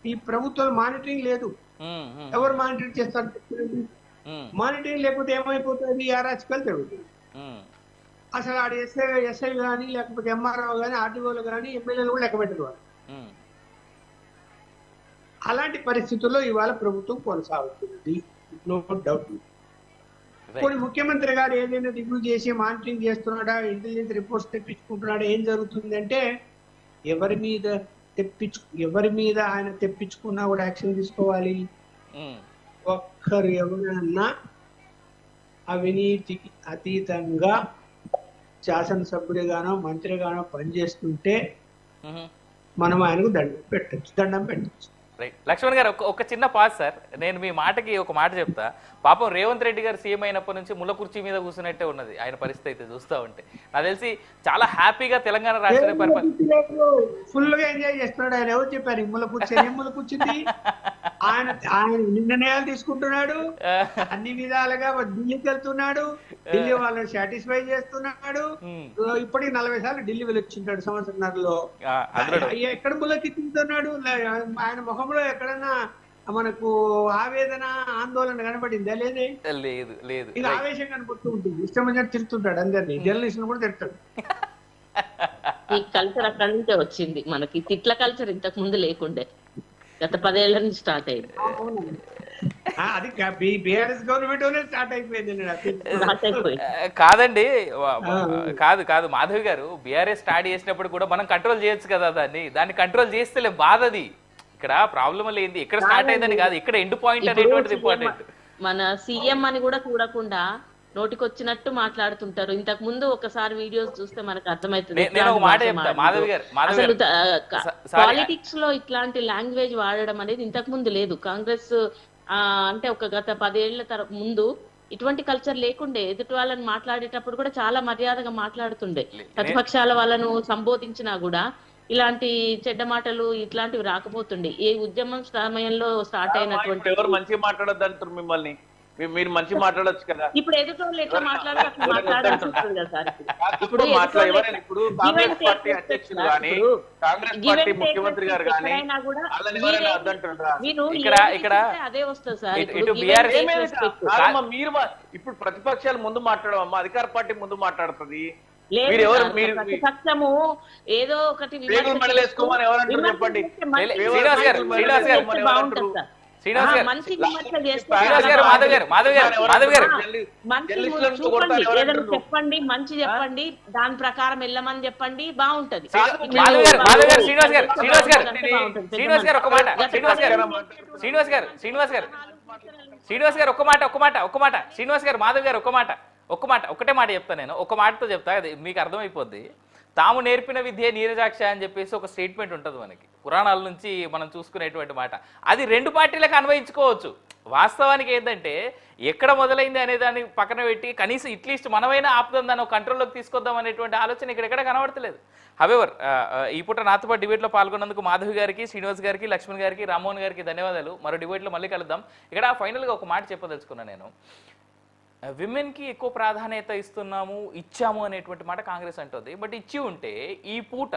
ఈ ప్రభుత్వాలు మానిటరింగ్ లేదు, ఎవరు మానిటరింగ్ చేస్తారు? మానిటరింగ్ లేకపోతే ఏమైపోతుంది, అరాచకాలు జరుగుతుంది. అసలు ఆడ ఎస్ఐ కానీ లేకపోతే ఎంఆర్ఓ కానీ ఆర్టీఓలు కానీ ఎమ్మెల్యేలు కూడా లెక్క పెట్టరు. అలాంటి పరిస్థితుల్లో ఇవాళ ప్రభుత్వం కొనసాగుతుంది, నో డౌట్. కొన్ని ముఖ్యమంత్రి గారు ఏదైనా రివ్యూ చేసి మానిటరింగ్ చేస్తున్నాడా, ఇంటెలిజెన్స్ రిపోర్ట్స్ తెప్పించుకుంటున్నాడా, ఏం జరుగుతుంది అంటే ఎవరి మీద ఆయన తెప్పించుకున్నా కూడా యాక్షన్ తీసుకోవాలి. ఒక్కరు ఎవరైనా అవినీతికి అతీతంగా శాసనసభ్యుడిగానో మంత్రిగానో పనిచేస్తుంటే మనం ఆయనకు దండం పెట్టచ్చు. రైట్. లక్ష్మణ్ గారు ఒక చిన్న పాజ్ సార్, నేను మీ మాటకి ఒక మాట చెప్తా. పాపం రేవంత్ రెడ్డి గారు సీఎం అయినప్పటి నుంచి ముళ్ళ కుర్చీ మీద కూర్చున్నట్టే ఉన్నది ఆయన పరిస్థితి అయితే చూస్తూ ఉంటే. నాకు తెలిసి చాలా హ్యాపీగా తెలంగాణ రాష్ట్ర పరిపాలన ఫుల్ గా ఎంజాయ్ చేస్తున్నాడు. ఆయన ఎవరు చెప్పారు ముళ్ళ కూర్చుంది? ఆయన నిర్ణయాలు తీసుకుంటున్నాడు, అన్ని విధాలుగా ఢిల్లీకి వెళ్తున్నాడు, ఢిల్లీ వాళ్ళని సాటిస్ఫై చేస్తున్నాడు. ఇప్పటికి 40 సార్లు ఢిల్లీ వెళ్ళొచ్చింటాడు సంవత్సరంలో. ఎక్కడ ముళ్ళకి తింటున్నాడు? ఆయన ముఖంలో ఎక్కడన్నా మనకు ఆవేదన ఆందోళన కనబడిందా? లేదే, లేదు లేదు. ఇది ఆవేశం కనబడుతూ ఉంటుంది. ఇష్టం వచ్చినట్టు తిరుగుతుంటాడు అందరినీ, జర్నలిస్ట్ కూడా తిడతాడు. ఈ కల్చర్ అక్కడి నుంచే వచ్చింది మనకి. తిట్ల కల్చర్ ఇంతకు ముందు లేకుండే, గత 10 ఏళ్ల నుంచి స్టార్ట్ అయింది. అది బీఆర్ఎస్ గవర్నమెంట్ స్టార్ట్ అయిపోయింది. కాదండి, కాదు మాధవి గారు, బీఆర్ఎస్ స్టార్ట్ చేసినప్పుడు కూడా మనం కంట్రోల్ చేయొచ్చు కదా, దాన్ని కంట్రోల్ చేస్తేలే బాధ. అది ఇక్కడ ప్రాబ్లం లేదు, ఇక్కడ స్టార్ట్ అయిందని కాదు, ఇక్కడ ఎండ్ పాయింట్ అనేటువంటిది ఇంపార్టెంట్. మన సీఎం అని కూడా చూడకుండా నోటికి వచ్చినట్టు మాట్లాడుతుంటారు. ఇంతకు ముందు ఒకసారి వీడియోస్ చూస్తే మనకు అర్థమవుతుంది. అసలు పాలిటిక్స్ లో ఇట్లాంటి లాంగ్వేజ్ వాడడం అనేది ఇంతకు ముందు లేదు. కాంగ్రెస్ అంటే ఒక గత 10 ఏళ్ల ముందు ఇటువంటి కల్చర్ లేకుండే. ఎదుటి వాళ్ళని మాట్లాడేటప్పుడు కూడా చాలా మర్యాదగా మాట్లాడుతుండే. ప్రతిపక్షాల వాళ్ళను సంబోధించినా కూడా ఇలాంటి చెడ్డ మాటలు ఇట్లాంటివి రాకపోతుండే. ఏ ఉద్యమం సమయంలో స్టార్ట్ అయినటువంటి ఎవరు మంచిగా మాట్లాడొద్దు అంటారు మిమ్మల్ని, మీరు మంచి మాట్లాడొచ్చు కదా. ఇప్పుడు ఎదుటోళ్ళు ఎట్లా మాట్లాడాలి అట్లా మాట్లాడాల్సి వస్తుంది కదా సార్. ఇప్పుడు కాంగ్రెస్ పార్టీ అధ్యక్షులు కానీ, కాంగ్రెస్ పార్టీ ముఖ్యమంత్రి గారు కానీ ఇక్కడ అదే వస్తుంది సార్. మీరు ఇప్పుడు ప్రతిపక్షాలు ముందు మాట్లాడమమ్మా, అధికార పార్టీ ముందు మాట్లాడుతుంది. ప్రతిపక్షము ఏదో ఒకటి వేసుకోమని ఎవరంటారు చెప్పండి. బాగుంటుంది సార్. మంచి విమర్శ చేస్తే ఏదైనా చెప్పండి, మంచి చెప్పండి, దాని ప్రకారం వెళ్ళమని చెప్పండి, బాగుంటది. ఒకటే మాట చెప్తా నేను, ఒక మాటతో చెప్తా, అది మీకు అర్థమైపోద్ది. తాము నేర్పిన విద్య నీరజాక్ష అని చెప్పేసి ఒక స్టేట్మెంట్ ఉంటుంది మనకి, పురాణాల నుంచి మనం చూసుకునేటువంటి మాట. అది 2 పార్టీలకు అన్వయించుకోవచ్చు. వాస్తవానికి ఏంటంటే ఎక్కడ మొదలైంది అనే దాన్ని పక్కన పెట్టి కనీసం ఇట్లీస్ట్ మనమైనా ఆపుదాం, దాన్ని కంట్రోల్లోకి తీసుకొద్దాం అనేటువంటి ఆలోచన ఇక్కడ కనబడతలేదు. హవెవర్, ఈ పూట నాతో పాటు డిబేట్లో పాల్గొన్నందుకు మాధవి గారికి, శ్రీనివాస్ గారికి, లక్ష్మణ్ గారికి, రామ్మోహన్ గారికి ధన్యవాదాలు. మరో డిబేట్లో మళ్ళీ కలుద్దాం. ఇక్కడ ఫైనల్గా ఒక మాట చెప్పదలుచుకున్నా నేను. విమెన్కి ఎక్కువ ప్రాధాన్యత ఇచ్చాము అనేటువంటి మాట కాంగ్రెస్ అంటుంది. బట్ ఇచ్చి ఉంటే ఈ పూట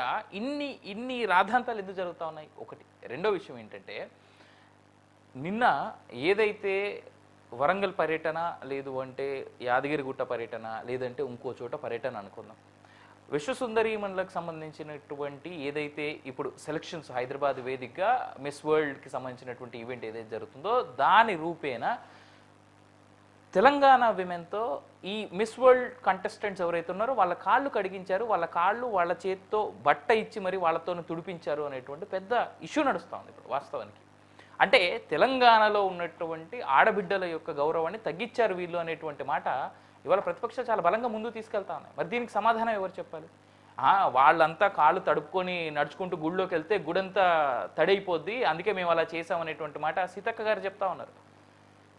ఇన్ని రాద్ధాంతాలు ఎందుకు జరుగుతూ ఉన్నాయి? ఒకటి. రెండో విషయం ఏంటంటే, నిన్న ఏదైతే వరంగల్ పర్యటన, లేదు అంటే యాదగిరిగుట్ట పర్యటన, లేదంటే ఇంకో చోట పర్యటన అనుకుందాం, విశ్వసుందరీమణులకు సంబంధించినటువంటి ఏదైతే ఇప్పుడు సెలక్షన్స్ హైదరాబాద్ వేదికగా మిస్ వరల్డ్కి సంబంధించినటువంటి ఈవెంట్ ఏదైతే జరుగుతుందో దాని రూపేణ తెలంగాణ విమెన్తో ఈ మిస్ వరల్డ్ కంటెస్టెంట్స్ ఎవరైతే ఉన్నారో వాళ్ళ కాళ్ళు కడిగించారు, వాళ్ళ చేతితో బట్ట ఇచ్చి మరి వాళ్ళతో తుడిపించారు అనేటువంటి పెద్ద ఇష్యూ నడుస్తూ ఉంది ఇప్పుడు వాస్తవానికి. అంటే తెలంగాణలో ఉన్నటువంటి ఆడబిడ్డల యొక్క గౌరవాన్ని తగ్గించారు వీళ్ళు అనేటువంటి మాట ఇవాళ ప్రతిపక్షాలు చాలా బలంగా ముందుకు తీసుకెళ్తా ఉన్నాయి. మరి దీనికి సమాధానం ఎవరు చెప్పాలి? వాళ్ళంతా కాళ్ళు తడుపుకొని నడుచుకుంటూ గుడిలోకి వెళ్తే గుడంతా తడైపోద్ది, అందుకే మేము అలా చేసామనేటువంటి మాట సీతక్క గారు చెప్తా ఉన్నారు.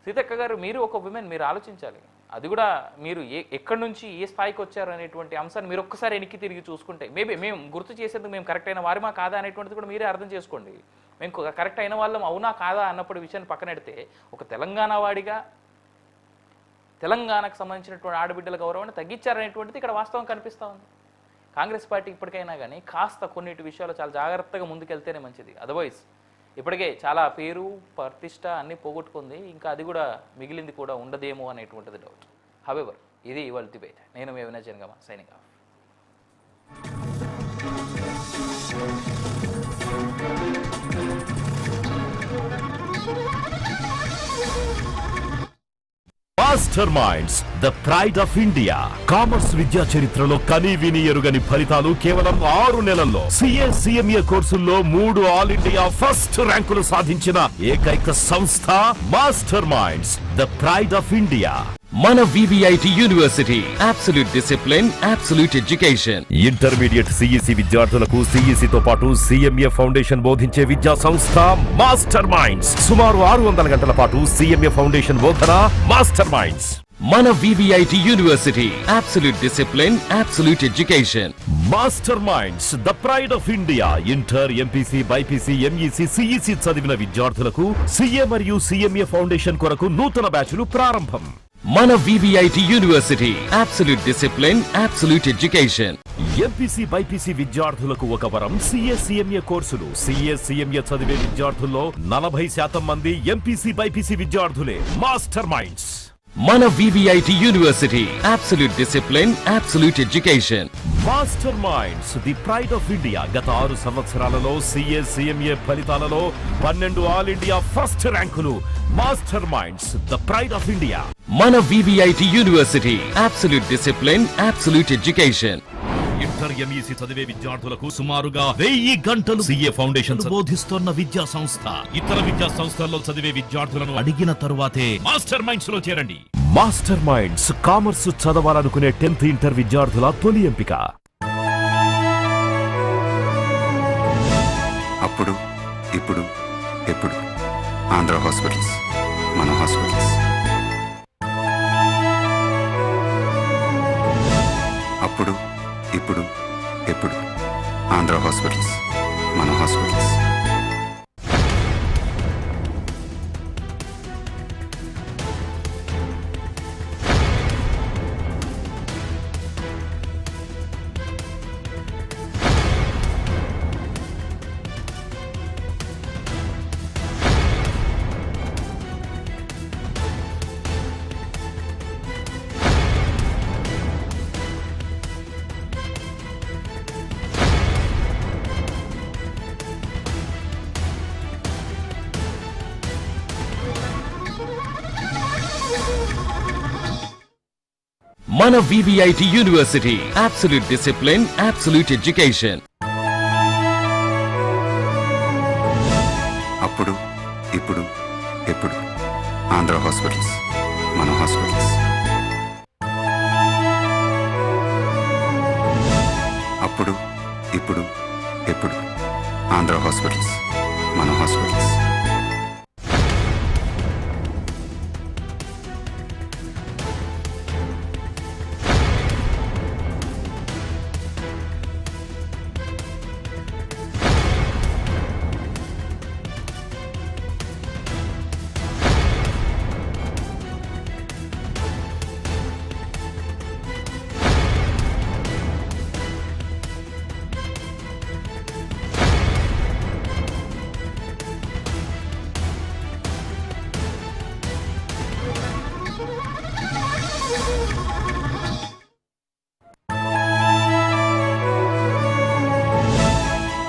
సీతక్క గారు, మీరు ఒక విమెన్, మీరు ఆలోచించాలి. అది కూడా మీరు ఎక్కడి నుంచి ఏ స్థాయికి వచ్చారు అనేటువంటి అంశాన్ని మీరు ఒక్కసారి వెనక్కి తిరిగి చూసుకుంటే, మేబీ మేము గుర్తు చేసేందుకు మేము కరెక్ట్ అయిన వారిమా కాదా అనేటువంటిది కూడా మీరే అర్థం చేసుకోండి. మేము కరెక్ట్ అయిన వాళ్ళం అవునా కాదా అన్నప్పుడు విషయాన్ని పక్కనెడితే, ఒక తెలంగాణ వాడిగా తెలంగాణకు సంబంధించినటువంటి ఆడబిడ్డల గౌరవాన్ని తగ్గించారనేటువంటిది ఇక్కడ వాస్తవం కనిపిస్తూ ఉంది. కాంగ్రెస్ పార్టీ ఇప్పటికైనా కానీ కాస్త కొన్నిటి విషయాలు చాలా జాగ్రత్తగా ముందుకెళ్తేనే మంచిది. అదర్వైజ్ ఇప్పటికే చాలా పేరు ప్రతిష్ట అన్నీ పోగొట్టుకుంది, ఇంకా అది కూడా మిగిలింది కూడా ఉండదేమో అనేటువంటిది డౌట్. హవెవర్, ఇది ఇవాళ డిబేట్. నేను మీ Vinay Janagama, signing off. Master Minds the pride of India. Commerce విద్యా చరిత్రలో కని విని ఎరుగని ఫలితాలు కేవలం 6 నెలల్లో. CA కోర్సుల్లో 3 ఆల్ ఇండియా ఫస్ట్ ర్యాంకులు సాధించిన ఏకైక సంస్థ Master Minds the pride of India. మన VVIT university absolute discipline, absolute education. Intermediate CEC విద్యార్థులకు CEC తో పాటు CMA ఫౌండేషన్ బోధించే విద్యా సంస్థ మాస్టర్ మైండ్స్. సుమారు 600 గంటల పాటు CMA ఫౌండేషన్ బోధన మాస్టర్ మైండ్స్. మన VVIT university absolute discipline, absolute education. Master Minds the pride of India. Inter, MPC, BIPC, MEC, CEC చదివిన విద్యార్థులకు CA మరియు CMA ఫౌండేషన్ కొరకు నూతన బ్యాచ్లు ప్రారంభం. మన VVIT university absolute discipline, absolute education. MPC, BIPC విద్యార్థులకు ఒక వరం CA, CMA కోర్సులు. CA, CMA చదివే విద్యార్థుల్లో 40% మంది MPC, BIPC విద్యార్థులే. Master Minds. మన VVIT university absolute discipline, absolute education. Master Minds the pride of India. గత 6 సంవత్సరాలలో CA, CMA ఫలితాలలో 12 ఆల్ ఇండియా ఫస్ట్ ర్యాంకులు. Master Minds the pride of India. మన VVIT university absolute discipline, absolute education. Inter, MEC చదివే విద్యార్థులకు సుమారుగా 1000 గంటలు CA foundation బోధిస్తున్న విద్యా సంస్థ. ఇతర విద్యా సంస్థల్లో చదివే విద్యార్థులను అడిగిన తరువాతే మాస్టర్ మైండ్స్ లో చేరండి. మాస్టర్ మైండ్స్ కామర్స్ చదవాలనుకునే 10th ఇంటర్ విద్యార్థుల తొలి ఎంపిక. అప్పుడు ఇప్పుడు ఎప్పుడు ఆంధ్ర హాస్పిటల్స్, మన హాస్పిటల్స్. అప్పుడు ఇప్పుడు ఎప్పుడు ఆంధ్ర హాస్పిటల్స్, మన హాస్పిటల్స్. మన VVIT university absolute discipline, absolute education. అప్పుడు ఇప్పుడు ఎప్పుడు ఆంధ్ర హాస్పిటల్స్, మన హాస్పిటల్స్. అప్పుడు ఇప్పుడు ఎప్పుడు ఆంధ్ర హాస్పిటల్స్, మన హాస్పిటల్స్.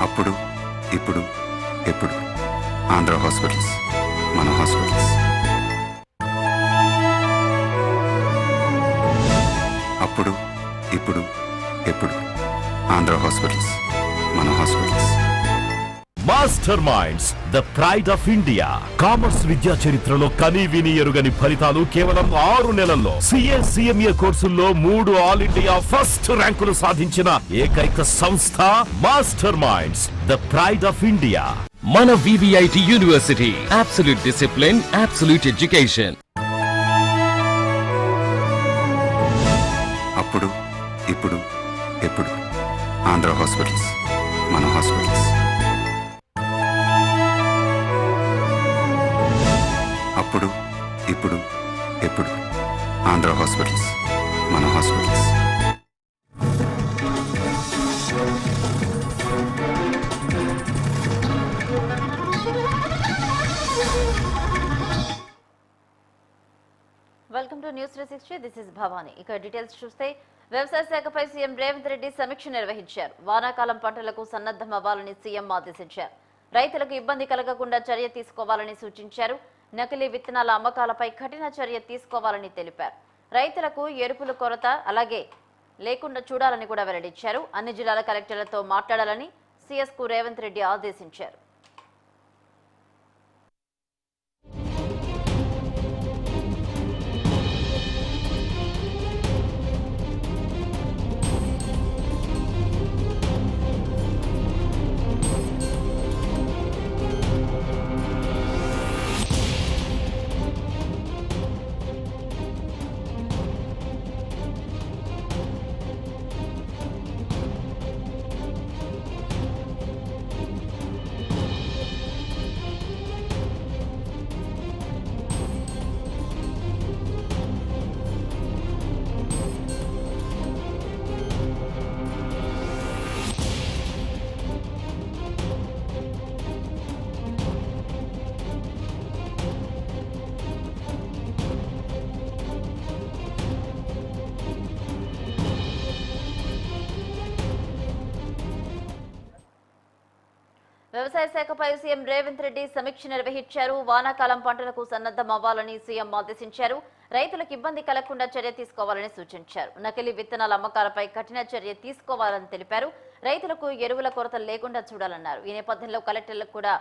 అప్పుడు ఇప్పుడు ఎప్పుడు ఆంధ్ర హాస్పిటల్స్, మన హాస్పిటల్స్. అప్పుడు ఇప్పుడు ఎప్పుడు ఆంధ్ర హాస్పిటల్స్, మన hospitals. Master Minds the pride of India. Commerce విద్యా చరిత్రలో కని విని ఎరుగని ఫలితాలు కేవలం 6 నెలల్లో. CA, CMA కోర్సుల్లో 3 ఆల్ ఇండియా ఫస్ట్ ర్యాంకులు సాధించిన ఏకైక సంస్థ Master Minds the pride of India. మన VVIT university absolute discipline, absolute education. అప్పుడు ఇప్పుడు ఎప్పుడు ఆంధ్ర హాస్పిటల్స్, మన హాస్పిటల్స్. అప్పుడు ఇప్పుడు ఎప్పుడు ఆంధ్ర హాస్పిటల్స్, మన hospitals. Welcome to news 360. This is Bhavani. ఇక డీటెయిల్స్ చూస్తే వ్యవసాయ శాఖపై సీఎం రేవంత్ రెడ్డి సమీక్ష నిర్వహించారు. వానాకాలం పంటలకు సన్నద్ధం అవ్వాలని సీఎం ఆదేశించారు. రైతులకు ఇబ్బంది కలగకుండా చర్య తీసుకోవాలని సూచించారు. నకిలీ విత్తనాల అమ్మకాలపై కఠిన చర్య తీసుకోవాలని తెలిపారు. రైతులకు ఎరుపుల కొరత అలాగే లేకుండా చూడాలని కూడా వెల్లడించారు. అన్ని జిల్లాల కలెక్టర్లతో మాట్లాడాలని సీఎస్ కు రేవంత్ రెడ్డి ఆదేశించారు. వ్యవసాయ శాఖపై సీఎం రేవంత్ రెడ్డి సమీక్ష నిర్వహించారు. వానాకాలం పంటలకు సన్నద్ధం అవ్వాలని సీఎం ఆదేశించారు. రైతులకు ఇబ్బంది కలగకుండా చర్య తీసుకోవాలని సూచించారు. నకిలీ విత్తనాల అమ్మకాలపై కఠిన చర్య తీసుకోవాలని తెలిపారు. రైతులకు ఎరువుల కొరత లేకుండా చూడాలన్నారు. ఈ నేపథ్యంలో కలెక్టర్లకు కూడా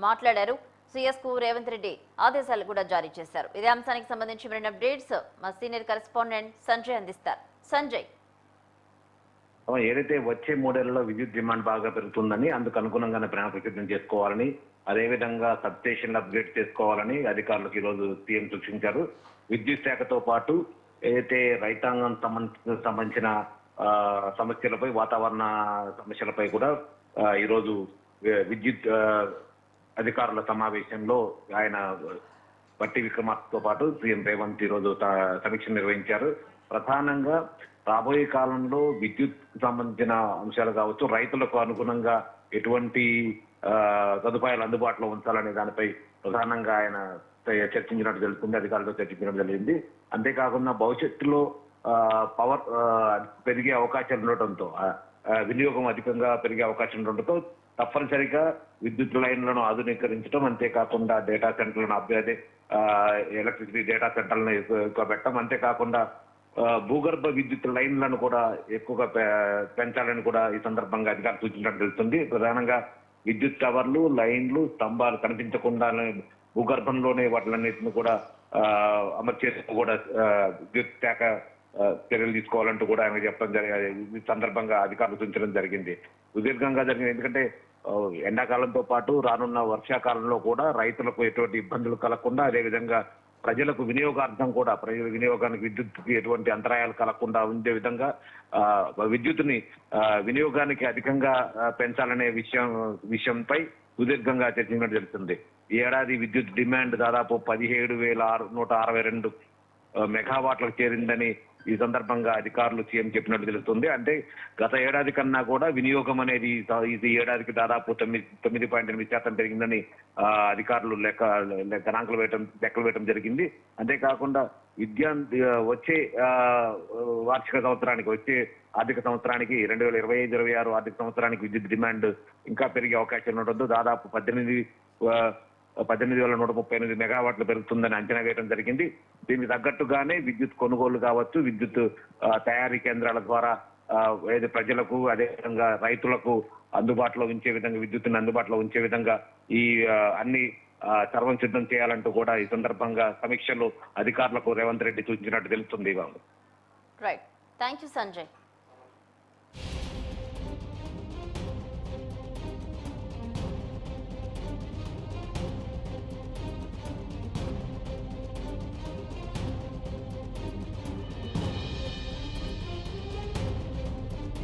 మాట్లాడారు. సీఎస్ కు రేవంత్ రెడ్డి ఆదేశాలు కూడా జారీ చేశారు. ఇదే అంశానికి సంబంధించి మరిన్ని అప్డేట్స్ మా సీనియర్ కరెస్పాండెంట్ సంజయ్ అందిస్తారు. సంజయ్, ఏదైతే వచ్చే 3 ఏళ్లలో విద్యుత్ డిమాండ్ బాగా పెరుగుతుందని అందుకు అనుగుణంగానే ప్రణాళిక సిద్ధం చేసుకోవాలని, అదేవిధంగా సబ్ స్టేషన్లు అప్గ్రేడ్ చేసుకోవాలని అధికారులకు ఈరోజు సీఎం సూచించారు. విద్యుత్ శాఖతో పాటు ఏదైతే రైతాంగం సంబంధించిన సమస్యలపై, వాతావరణ సమస్యలపై కూడా ఈరోజు విద్యుత్ అధికారుల సమావేశంలో ఆయన బట్టి విక్రమార్కతో పాటు సీఎం రేవంత్ ఈరోజు సమీక్ష నిర్వహించారు. ప్రధానంగా రాబోయే కాలంలో విద్యుత్ సంబంధించిన అంశాలు కావచ్చు, రైతులకు అనుగుణంగా ఎటువంటి సదుపాయాలు అందుబాటులో ఉంచాలనే దానిపై ప్రధానంగా ఆయన చర్చించినట్టు తెలుస్తుంది, అధికారులతో చర్చించడం జరిగింది. అంతేకాకుండా భవిష్యత్తులో పవర్ పెరిగే అవకాశాలు ఉండటంతో, వినియోగం అధికంగా పెరిగే అవకాశం ఉండటంతో తప్పనిసరిగా విద్యుత్ లైన్లను ఆధునీకరించడం, అంతేకాకుండా డేటా సెంటర్లను ఎలక్ట్రిసిటీ డేటా సెంటర్లను ఎక్కువ పెట్టడం, అంతేకాకుండా భూగర్భ విద్యుత్ లైన్లను కూడా ఎక్కువగా పెంచాలని కూడా ఈ సందర్భంగా అధికారులు సూచించడం తెలుస్తుంది. ప్రధానంగా విద్యుత్ టవర్లు, లైన్లు, స్తంభాలు కనిపించకుండా భూగర్భంలోనే వాటిలన్నింటిని కూడా అమర్చేస్తూ కూడా విద్యుత్ శాఖ చర్యలు తీసుకోవాలంటూ కూడా ఆయన చెప్పడం జరిగింది. ఈ సందర్భంగా అధికారులు సూచించడం జరిగింది. సుదీర్ఘంగా జరిగింది. ఎందుకంటే ఎండాకాలంతో పాటు రానున్న వర్షాకాలంలో కూడా రైతులకు ఎటువంటి ఇబ్బందులు కలగకుండా, అదేవిధంగా ప్రజలకు వినియోగార్థం కూడా, ప్రజల వినియోగానికి విద్యుత్కి ఎటువంటి అంతరాయాలు కలగకుండా ఉండే విధంగా విద్యుత్తుని వినియోగానికి అధికంగా పెంచాలనే విషయంపై సుదీర్ఘంగా చర్చించినట్టు తెలుస్తుంది. ఈ ఏడాది విద్యుత్ డిమాండ్ దాదాపు 17,162 మెగావాట్లకు చేరిందని ఈ సందర్భంగా అధికారులు సీఎం చెప్పినట్టు తెలుస్తుంది. అంటే గత ఏడాది కన్నా కూడా వినియోగం అనేది ఈ ఏడాదికి దాదాపు 9.8% పెరిగిందని అధికారులు లెక్కలు వేయటం జరిగింది. అంతేకాకుండా వచ్చే వార్షిక సంవత్సరానికి, వచ్చే ఆర్థిక సంవత్సరానికి 2025-26 ఆర్థిక సంవత్సరానికి విద్యుత్ డిమాండ్ ఇంకా పెరిగే అవకాశం ఉండడంతో దాదాపు 18,138 మెగావాట్లు పెరుగుతుందని అంచనా వేయడం జరిగింది. దీనికి తగ్గట్టుగానే విద్యుత్ కొనుగోలు కావచ్చు, విద్యుత్ తయారీ కేంద్రాల ద్వారా ప్రజలకు, అదేవిధంగా రైతులకు అందుబాటులో ఉంచే విధంగా, విద్యుత్తుని అందుబాటులో ఉంచే విధంగా ఈ అన్ని సర్వం సిద్ధం చేయాలంటూ కూడా ఈ సందర్భంగా సమీక్షలు అధికారులకు రేవంత్ రెడ్డి సూచించినట్టు తెలుస్తుంది. Right, thank you Sanjay.